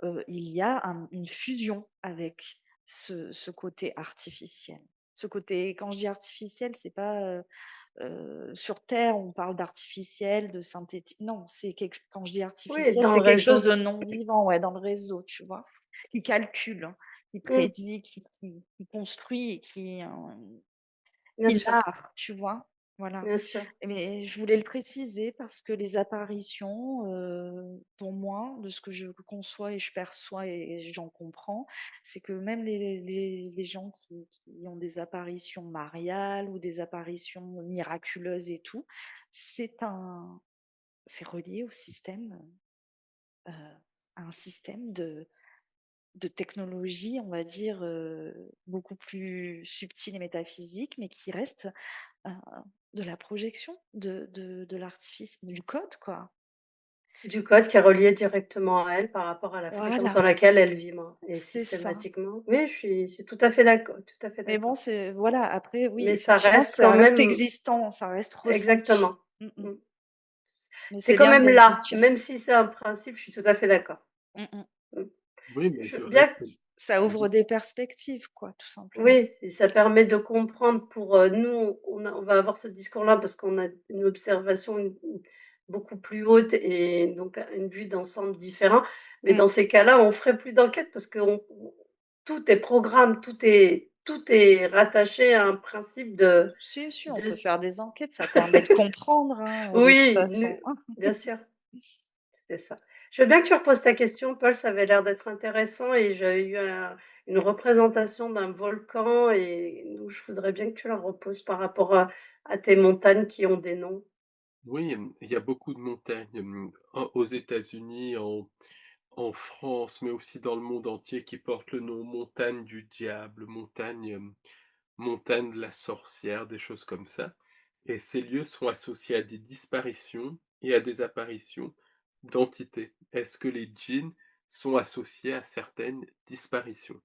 il y a une fusion avec ce côté artificiel. Ce côté quand je dis artificiel, c'est pas, sur terre, on parle d'artificiel, de synthétique. Non, c'est quelque quand je dis Oui, artificiel, dans le c'est quelque chose réseau. de non vivant, ouais, dans le réseau, tu vois? Qui calcule, hein, qui Mmh, prédit, qui construit et bien qui sûr, narre, tu vois? Voilà. bien sûr. Mais je voulais le préciser parce que les apparitions, pour moi, de ce que je conçois et je perçois et j'en comprends, c'est que même les gens qui ont des apparitions mariales ou des apparitions miraculeuses et tout, c'est un c'est relié au système, heu, à un système de technologie, on va dire, beaucoup plus subtil et métaphysique, mais qui reste, heu, de la projection, de l'artifice, du code, quoi. Du code qui est relié directement à elle par rapport à la fréquence Voilà, dans laquelle elle vibre et c'est ça. systématiquement. Oui, c'est tout à fait d'accord, tout à fait Mais bon, d'accord. c'est voilà, après oui, Mais ça effectivement, reste quand ça reste même existant, ça reste ressenti. exactement. Mmh mh. Mmh. Mais C'est c'est quand bien même de le là, dire. même si c'est un principe, je suis tout à fait d'accord. Mmh mh. Mmh. Oui, mais Je du bien reste, Ça ouvre mmh des perspectives, quoi, tout simplement. Oui, et ça permet de comprendre pour, nous, on va avoir ce discours-là parce qu'on a une observation beaucoup plus haute et donc une vue d'ensemble différent. Mais Mmh. dans ces cas-là, on ferait plus d'enquête parce que tout est programme, tout est rattaché à un principe Si, si, on de peut faire des enquêtes, ça permet de comprendre, hein, de toute oui, façon. bien sûr. C'est ça. Je veux bien que tu reposes ta question, Paul, ça avait l'air d'être intéressant et j'avais eu une représentation d'un volcan et donc je voudrais bien que tu la reposes par rapport à tes montagnes qui ont des noms. oui, il y a beaucoup de montagnes, aux États-Unis, en France, mais aussi dans le monde entier, qui portent le nom montagne du diable, montagne de la sorcière, des choses comme ça. Et ces lieux sont associés à des disparitions et à des apparitions d'entités. Est-ce que les djinns sont associés à certaines disparitions?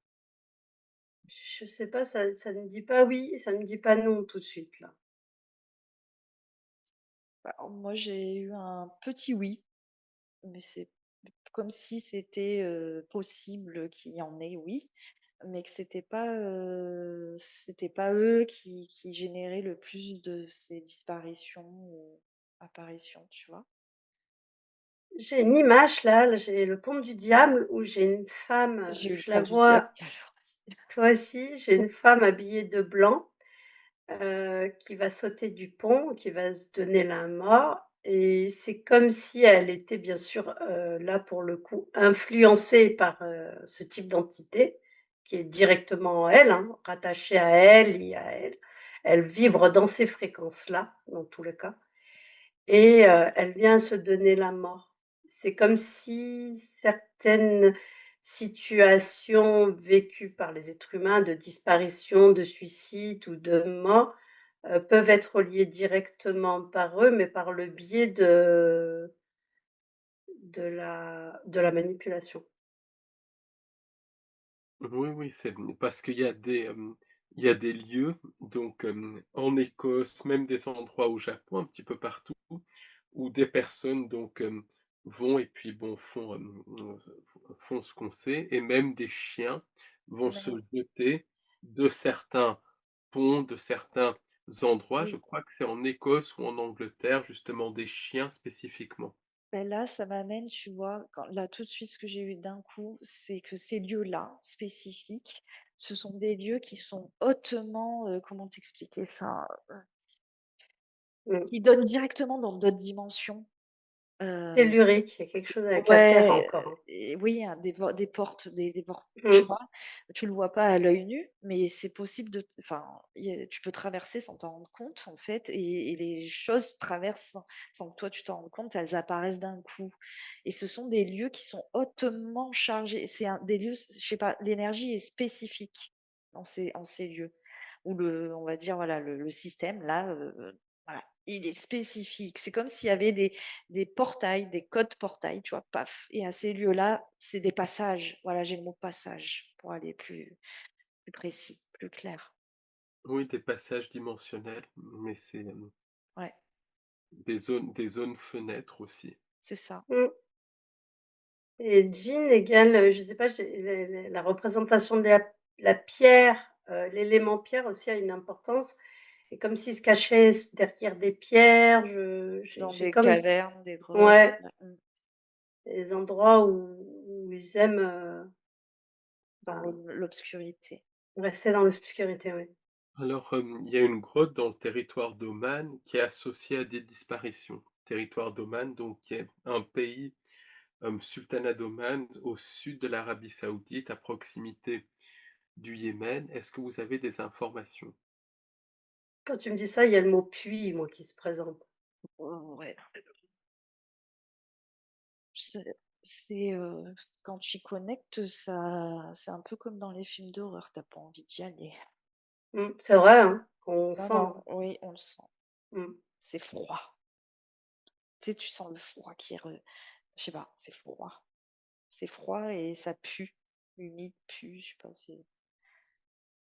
Je sais pas, ça me dit pas oui, ça me dit pas non tout de suite là. Bah, moi, j'ai eu un petit oui, mais c'est comme si c'était, possible qu'il y en ait, oui, mais que c'était pas eux qui généraient le plus de ces disparitions ou apparitions, tu vois? J'ai une image là, j'ai le pont du diable où j'ai une femme, J'ai eu le je la pont du diable vois tout à l'heure aussi. toi aussi, j'ai une femme habillée de blanc, qui va sauter du pont, qui va se donner la mort et c'est comme si elle était bien sûr, là pour le coup influencée par, ce type d'entité qui est directement elle, hein, rattachée à elle, liée à elle. Elle vibre dans ces fréquences-là, dans tous les cas et elle vient se donner la mort. C'est comme si certaines situations vécues par les êtres humains de disparition, de suicide ou de mort, peuvent être liées directement par eux, mais par le biais de la manipulation. Oui, oui, c'est parce qu'il y a il y a des lieux, donc en Écosse, même des endroits au Japon, un petit peu partout, où des personnes donc vont et puis bon font ce qu'on sait et même des chiens vont se Mais jeter de certains ponts, de certains endroits. Je oui, crois que c'est en Écosse ou en Angleterre, justement des chiens spécifiquement. ben là, ça m'amène, tu vois, là tout de suite, ce que j'ai eu d'un coup, c'est que ces lieux-là, spécifiques, ce sont des lieux qui sont hautement, comment t'expliquer ça? Mmh. Qui donnent directement dans d'autres dimensions. Heu, Tellurique, il y a quelque chose avec la terre ouais, encore, hein. et oui, hein, des portes, tu Mmh. vois? Tu le vois pas à l'œil nu, mais c'est possible enfin, tu peux traverser sans t'en rendre compte, en fait, et les choses traversent sans que toi tu t'en rendes compte, elles apparaissent d'un coup, et ce sont des lieux qui sont hautement chargés. C'est des lieux, je sais pas, l'énergie est spécifique en ces lieux où on va dire, voilà, le système là, voilà, il est spécifique. C'est comme s'il y avait des portails, des codes portails, tu vois? Paf, et à ces lieux-là, c'est des passages. Voilà, j'ai le mot passage pour aller plus précis, plus clair. Oui, des passages dimensionnels, mais c'est Ouais, des zones fenêtres aussi. c'est ça. Mmh. Et Jean égale, je sais pas, j'ai la représentation de la pierre, l'élément pierre aussi a une importance et comme s'il se cachait derrière des pierres, je Dans j'ai des comme cavernes, des grottes, ouais, ouais, des endroits où ils aiment, dans ben, l'obscurité. rester dans l'obscurité, oui. Alors, il y a une grotte dans le territoire d'Oman qui est associée à des disparitions. Territoire d'Oman, donc qui est un pays, sultanat d'Oman, au sud de l'Arabie Saoudite, à proximité du Yémen. Est-ce que vous avez des informations? Quand tu me dis ça, il y a le mot puits, moi, qui se présente. Ouais, c'est quand tu y connectes, ça c'est un peu comme dans les films d'horreur, tu as pas envie d'y aller. Mmh, c'est vrai, hein, on Non, sent, non, hein. oui, on le sent. Mmh. C'est froid. Tu sais, tu sens le froid qui je sais pas, c'est froid. C'est froid et ça pue. Humide, pue, je sais pas, c'est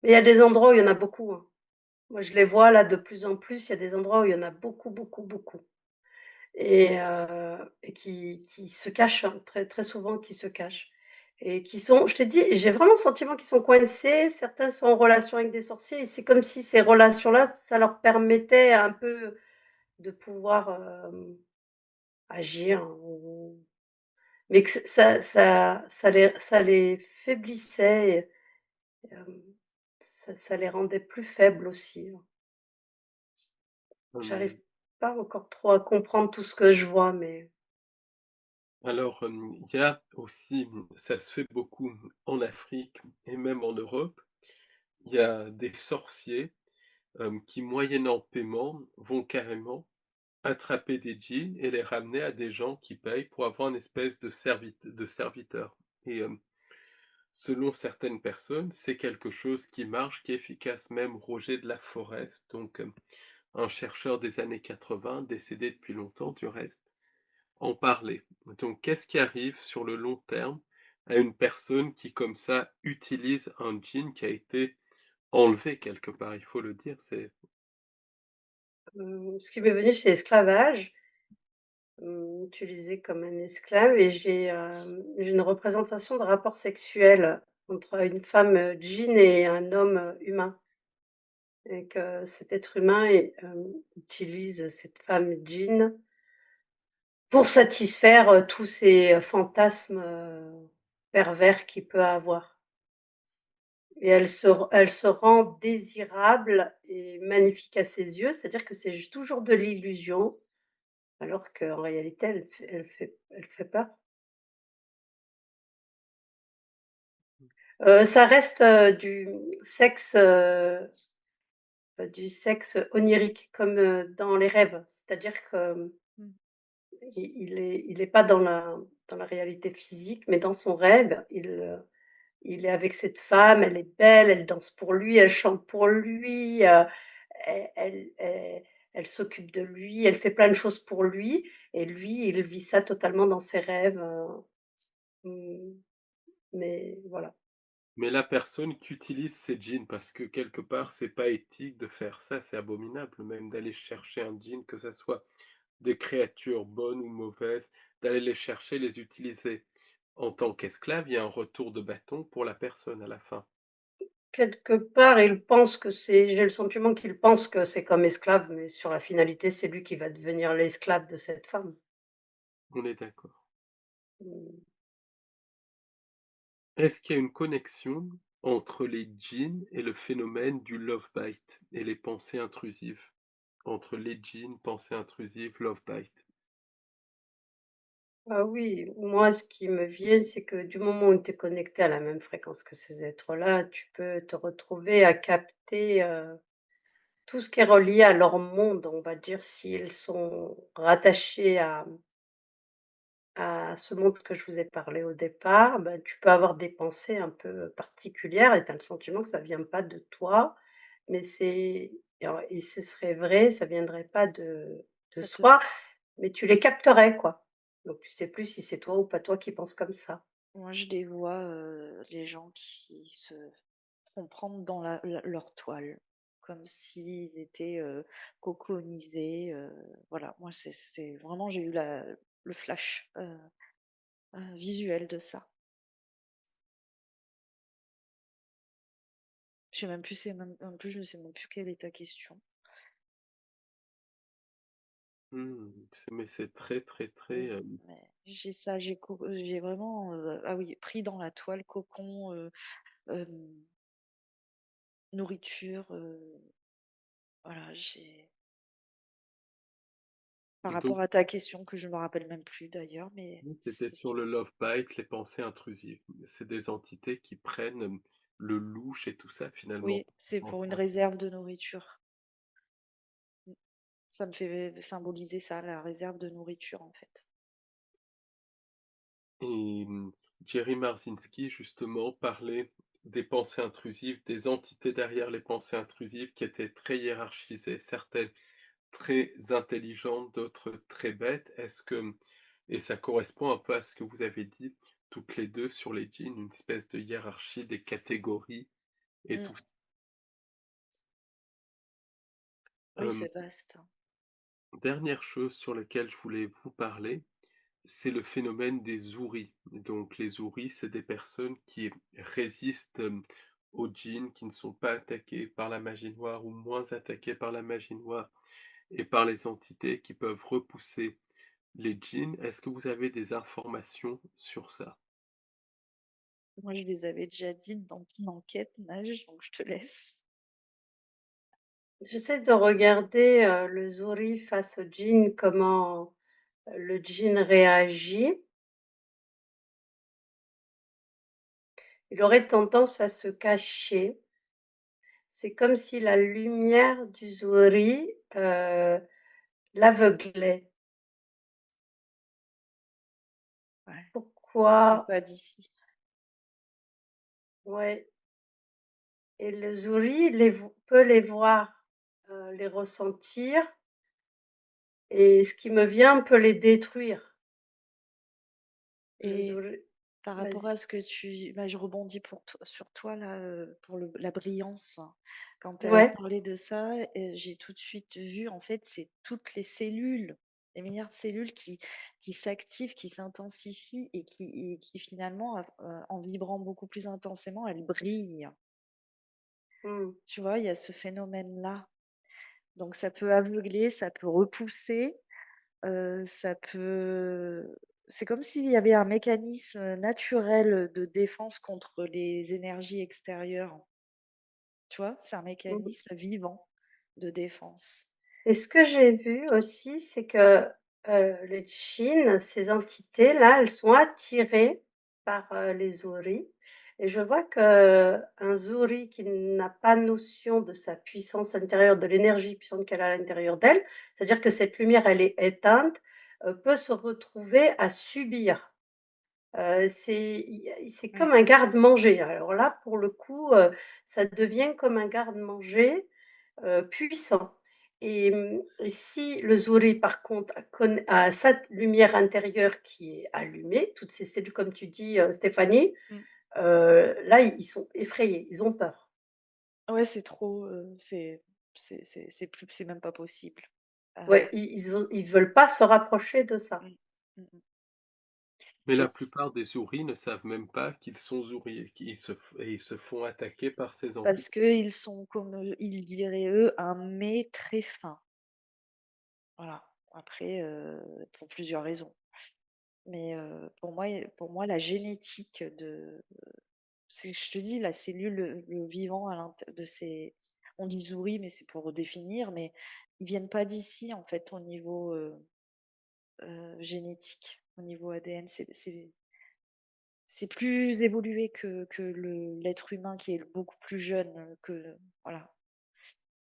Mais il y a des endroits où il y en a beaucoup, hein. Moi, je les vois là de plus en plus, il y a des endroits où il y en a beaucoup, beaucoup, beaucoup et qui se cachent, hein, très, très souvent qui se cachent et qui sont je te dis, j'ai vraiment le sentiment qu'ils sont coincés. Certains sont en relation avec des sorciers et c'est comme si ces relations-là, ça leur permettait un peu de pouvoir, agir ou mais que ça les faiblissait et ça les rendait plus faibles aussi, hein. J'arrive Hem, pas encore trop à comprendre tout ce que je vois, mais alors, il y a aussi, ça se fait beaucoup en Afrique et même en Europe, il y a des sorciers, qui moyennant paiement vont carrément attraper des djinns et les ramener à des gens qui payent pour avoir une espèce de serviteur. Et selon certaines personnes, c'est quelque chose qui marche, qui est efficace. Même Roger de la Forest, donc un chercheur des années 80, décédé depuis longtemps du reste, en parlait. Donc qu'est-ce qui arrive sur le long terme à une personne qui comme ça utilise un djinn qui a été enlevé quelque part, il faut le dire, c'est Ce qui m'est venu, c'est esclavage, utilisé comme un esclave et j'ai une représentation de rapport sexuel entre une femme, djinn et un homme, humain et que cet être humain utilise cette femme djinn pour satisfaire, tous ses, fantasmes, pervers qu'il peut avoir et elle se rend désirable et magnifique à ses yeux, c'est-à-dire que c'est juste toujours de l'illusion, alors qu'en réalité elle fait peur. Ça reste, du sexe onirique comme, dans les rêves. C'est-à-dire que, Mmh. il est pas dans la réalité physique, mais dans son rêve, il est avec cette femme, elle est belle, elle danse pour lui, elle chante pour lui, elle s'occupe de lui, elle fait plein de choses pour lui et lui, il vit ça totalement dans ses rêves, mmh, mais voilà. mais la personne qui utilise ces djinns, parce que quelque part, c'est pas éthique de faire ça, c'est abominable même d'aller chercher un djinn, que ça soit des créatures bonnes ou mauvaises, d'aller les chercher, les utiliser. En tant qu'esclave, il y a un retour de bâton pour la personne à la fin. Quelque part, il pense que c'est j'ai le sentiment qu'il pense que c'est comme esclave, mais sur la finalité, c'est lui qui va devenir l'esclave de cette femme. On est d'accord. Mmh. Est-ce qu'il y a une connexion entre les djinns et le phénomène du love bite et les pensées intrusives? Entre les djinns, pensées intrusives, love bite. Ah oui, moi, ce qui me vient, c'est que du moment où tu es connecté à la même fréquence que ces êtres-là, tu peux te retrouver à capter, tout ce qui est relié à leur monde, on va dire, s'ils sont rattachés à ce monde que je vous ai parlé au départ, ben, tu peux avoir des pensées un peu particulières et tu as le sentiment que ça vient pas de toi, mais et ce serait vrai, ça viendrait pas de Ça te soi, mais tu les capterais, quoi. Donc tu sais plus si c'est toi ou pas toi qui penses comme ça. Moi, je les vois, les gens qui se font prendre dans leur toile, comme s'ils étaient, coconisés, voilà. Moi, c'est vraiment j'ai eu le flash, visuel de ça. Je sais même plus c'est même en plus, je ne sais même plus quelle est ta question. Mais c'est très, très, très, Mmh, mais j'ai ça, j'ai vraiment, ah oui, pris dans la toile, cocon, hem, nourriture, voilà, j'ai par donc rapport à ta question que je me rappelle même plus d'ailleurs, mais oui, c'était c'est ce sur qui le love bite, les pensées intrusives. C'est des entités qui prennent, le louche et tout ça finalement. oui, c'est pour une réserve de nourriture. Mmh. Ça me fait symboliser ça, la réserve de nourriture, en fait. Et Jerry Marzinski, justement, parlait des pensées intrusives, des entités derrière les pensées intrusives qui étaient très hiérarchisées, certaines très intelligentes, d'autres très bêtes. Est-ce que, et ça correspond un peu à ce que vous avez dit toutes les deux sur les djinns, une espèce de hiérarchie des catégories et Mmh. tout ça. Oui, c'est vaste. Dernière chose sur laquelle je voulais vous parler, c'est le phénomène des ouris. Donc les ouris, c'est des personnes qui résistent aux djinns, qui ne sont pas attaquées par la magie noire ou moins attaquées par la magie noire et par les entités qui peuvent repousser les djinns. Est-ce que vous avez des informations sur ça? Moi, je les avais déjà dites dans ton enquête, Nage, donc je te laisse. J'essaie de regarder, le Zuri face au djinn, comment, le djinn réagit. Il aurait tendance à se cacher. C'est comme si la lumière du Zuri, l'aveuglait. Ouais, ils sont Pourquoi? pas d'ici. Ouais. Et le Zouri peut les voir, les ressentir, et ce qui me vient peut les détruire. Le Et Zouri, par rapport vas-y. à ce que je rebondis sur toi là, pour la brillance. Quand tu as Ouais. parlé de ça, j'ai tout de suite vu, en fait, c'est toutes les cellules, les milliards de cellules qui s'activent, qui s'intensifient et qui finalement, en vibrant beaucoup plus intensément, elles brillent. Mmh. Tu vois, il y a ce phénomène-là. Donc ça peut aveugler, ça peut repousser, ça peut c'est comme s'il y avait un mécanisme naturel de défense contre les énergies extérieures, tu vois? C'est un Mmh. mécanisme vivant de défense. Et ce que j'ai vu aussi, c'est que, les djinns, ces entités-là, elles sont attirées par, les Zouris, et je vois qu'un Zouri qui n'a pas notion de sa puissance intérieure, de l'énergie puissante qu'elle a à l'intérieur d'elle, c'est-à-dire que cette lumière, elle est éteinte, peut se retrouver à subir. C'est Mmh. comme un garde-manger. Alors là, pour le coup, ça devient comme un garde-manger, puissant, et si le Zouri par contre a sa lumière intérieure qui est allumée, toutes ces cellules comme tu dis, Stéphanie, Mmh. là ils sont effrayés, ils ont peur. Ouais, c'est trop, c'est plus c'est même pas possible. Heu, Ouais, ils veulent pas se rapprocher de ça. mmh. Mmh mh. Mais Et la c plupart des souris ne savent même pas qu'ils sont souris et ils se font attaquer par ces Parce entités. qu'ils sont comme, ils diraient eux, un mais très fin. Voilà. Après, pour plusieurs raisons. Mais, pour moi la génétique c'est je te dis la cellule, le vivant à de ces on dit souris, mais c'est pour définir, mais ils viennent pas d'ici en fait au niveau, génétique, au niveau ADN. C'est plus évolué que l'être humain qui est beaucoup plus jeune, que voilà.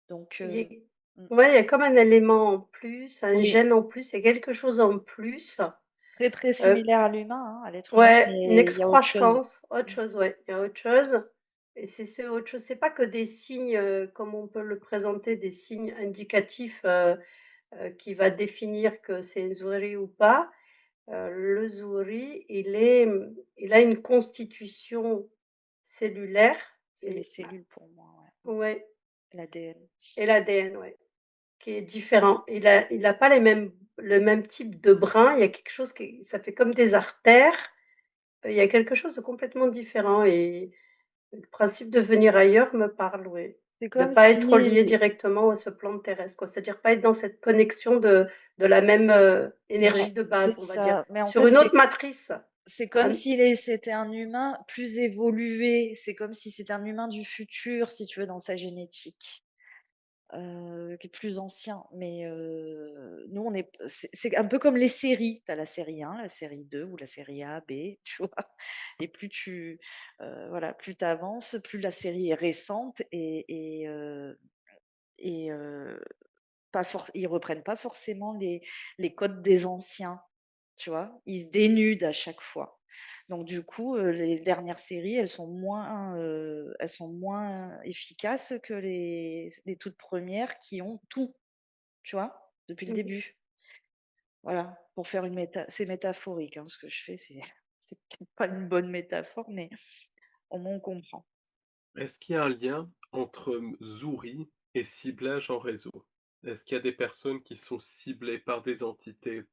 Donc, Il y mmh, Ouais, il y a comme un élément en plus, un oui, gène en plus, il y a quelque chose en plus, très, très heu similaire à l'humain, hein, à l'être humain, ouais, une mais il y a autre chose. excroissance, autre Mmh, chose, ouais, il y a autre chose, et c'est ce autre chose, c'est pas que des signes, comme on peut le présenter, des signes indicatifs, qui va définir que c'est une souris ou pas. Le Zouri, il a une constitution cellulaire, c'est les et cellules pour moi, ouais. ouais, L'ADN. et l'ADN, ouais, qui est différent. Il a pas le même type de brin, il y a quelque chose qui ça fait comme des artères, il y a quelque chose de complètement différent, et le principe de venir ailleurs me parle, oui. C'est De comme pas être lié si directement à ce plan terrestre, quoi. C'est-à-dire pas être dans cette connexion de la même, ouais, énergie de c'est base, on va dire. ça. Mais en Sur fait, une autre matrice. c'est comme Un s'il est c'était un humain plus évolué. C'est comme si c'était un humain du futur, si tu veux, dans sa génétique. Qui est plus ancien, mais nous on est c'est un peu comme les séries. Tu as la série 1, la série 2 ou la série A, B, tu vois? Et plus voilà, plus tu avances, plus la série est récente et pas ils reprennent pas forcément les codes des anciens, tu vois? Ils se dénudent à chaque fois. Donc du coup, les dernières séries, elles sont moins efficaces que les toutes premières qui ont tout, tu vois? Depuis le Mmh. début. Voilà, pour faire une c'est métaphorique, hein, ce que je fais, c'est c'est peut-être pas une bonne métaphore, mais au moins on comprend. Est-ce qu'il y a un lien entre souris et ciblage en réseau? Est-ce qu'il y a des personnes qui sont ciblées par des entités,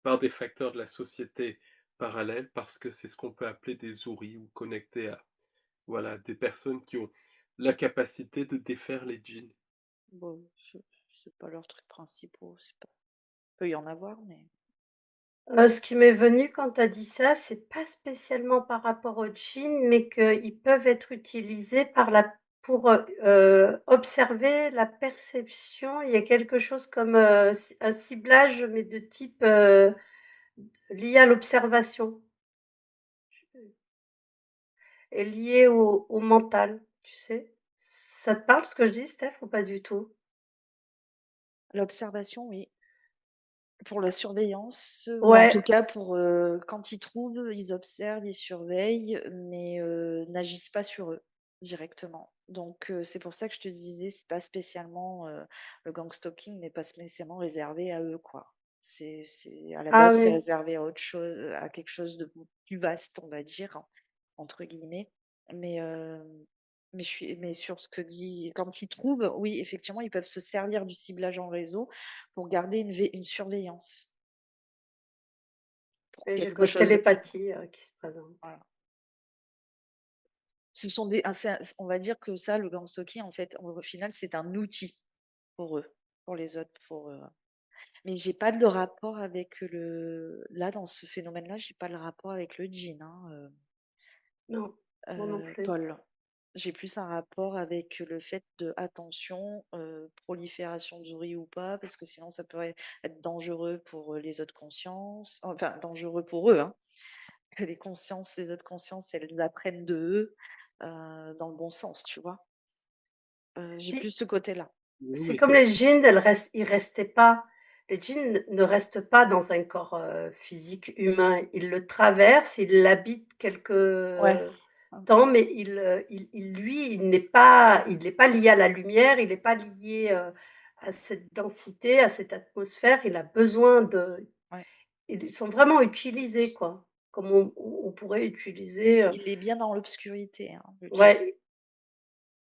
par des facteurs de la société parallèles, parce que c'est ce qu'on peut appeler des souris ou connectées à voilà, des personnes qui ont la capacité de défaire les djinns? Bon, c'est pas leurs trucs principaux, c'est pas peut y en avoir, mais Ce qui m'est venu quand tu as dit ça, c'est pas spécialement par rapport aux jeans, mais qu'ils peuvent être utilisés pour, observer la perception. Il y a quelque chose comme, un ciblage, mais de type, lié à l'observation, et lié au mental, tu sais? Ça te parle ce que je dis, Steph, ou pas du tout? l'observation, oui. Pour la surveillance, ou en tout Ouais. cas pour, quand ils trouvent, ils observent, ils surveillent, mais n'agissent pas sur eux directement. Donc c'est pour ça que je te disais, c'est pas spécialement, le gang stalking n'est pas spécialement réservé à eux, quoi. C'est à la Ah base, c'est oui. réservé à autre chose, à quelque chose de plus vaste, on va dire, hein, entre guillemets. Mais mais sur ce que dit quand ils trouvent, oui, effectivement, ils peuvent se servir du ciblage en réseau pour garder une surveillance, pour Et j'ai le quelque mot chose de plus grand. télépathie, qui se présente. Voilà. Ce sont des on va dire que ça, le gang stalking, en fait, au final, c'est un outil pour eux, pour les autres, mais j'ai pas de rapport avec là, dans ce phénomène-là, j'ai pas le rapport avec le djinn, hein, Non, moi non plus. Paul. J'ai plus un rapport avec le fait de attention, prolifération de souris ou pas, parce que sinon ça pourrait être dangereux pour, les autres consciences, enfin dangereux pour eux, hein, que les autres consciences, elles apprennent de eux, dans le bon sens, tu vois? J'ai Puis plus ce côté-là. Oui, c'est oui, comme les djinns, ils restaient pas les djinns ne restent pas dans un corps, physique humain. Ils le traversent, ils l'habitent Ouais, quelque un petit temps, mais il n'est pas lié à la lumière, il n'est pas lié, à cette densité, à cette atmosphère. Il a besoin de ouais. ils sont vraiment utilisés, quoi, comme on pourrait utiliser, Il est bien dans l'obscurité, hein, le djinn. ouais.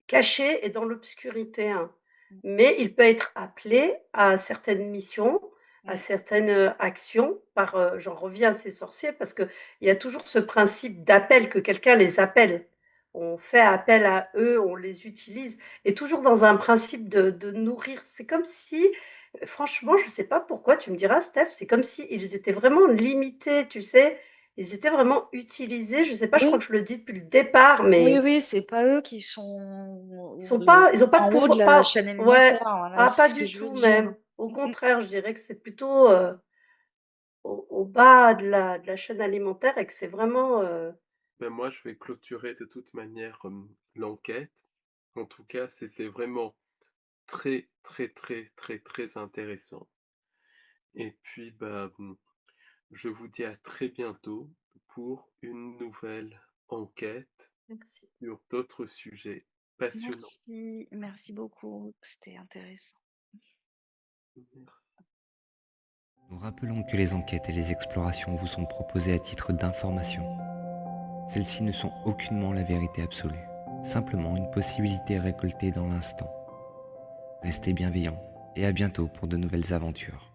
Caché et dans l'obscurité, hein. Mmh. Mais il peut être appelé à certaines missions, à Mmh. certaines, actions par, j'en reviens à ces sorciers parce qu'il y a toujours ce principe d'appel, que quelqu'un les appelle. On fait appel à eux, on les utilise et toujours dans un principe de nourrir. C'est comme si, franchement, je ne sais pas pourquoi, tu me diras Steph, c'est comme si ils étaient vraiment limités, tu sais? Ils étaient vraiment utilisés, je sais pas, je crois Oui, que je le dis depuis le départ, oui, mais oui, c'est pas eux qui sont ils ont pas de en haut de pouvoir, la pas chaîne ouais, alimentaire, voilà, ah, pas c'est ce que du je veux tout dire. même. Au Mmh mh. contraire, je dirais que c'est plutôt, au bas de la chaîne alimentaire et que c'est vraiment, ben moi je vais clôturer de toute manière l'enquête. En tout cas, c'était vraiment très, très, très, très, très intéressant. Et puis, bah, je vous dis à très bientôt pour une nouvelle enquête merci. sur d'autres sujets passionnants. Merci, merci beaucoup, c'était intéressant. Nous rappelons que les enquêtes et les explorations vous sont proposées à titre d'information. Celles-ci ne sont aucunement la vérité absolue, simplement une possibilité récoltée dans l'instant. Restez bienveillants et à bientôt pour de nouvelles aventures.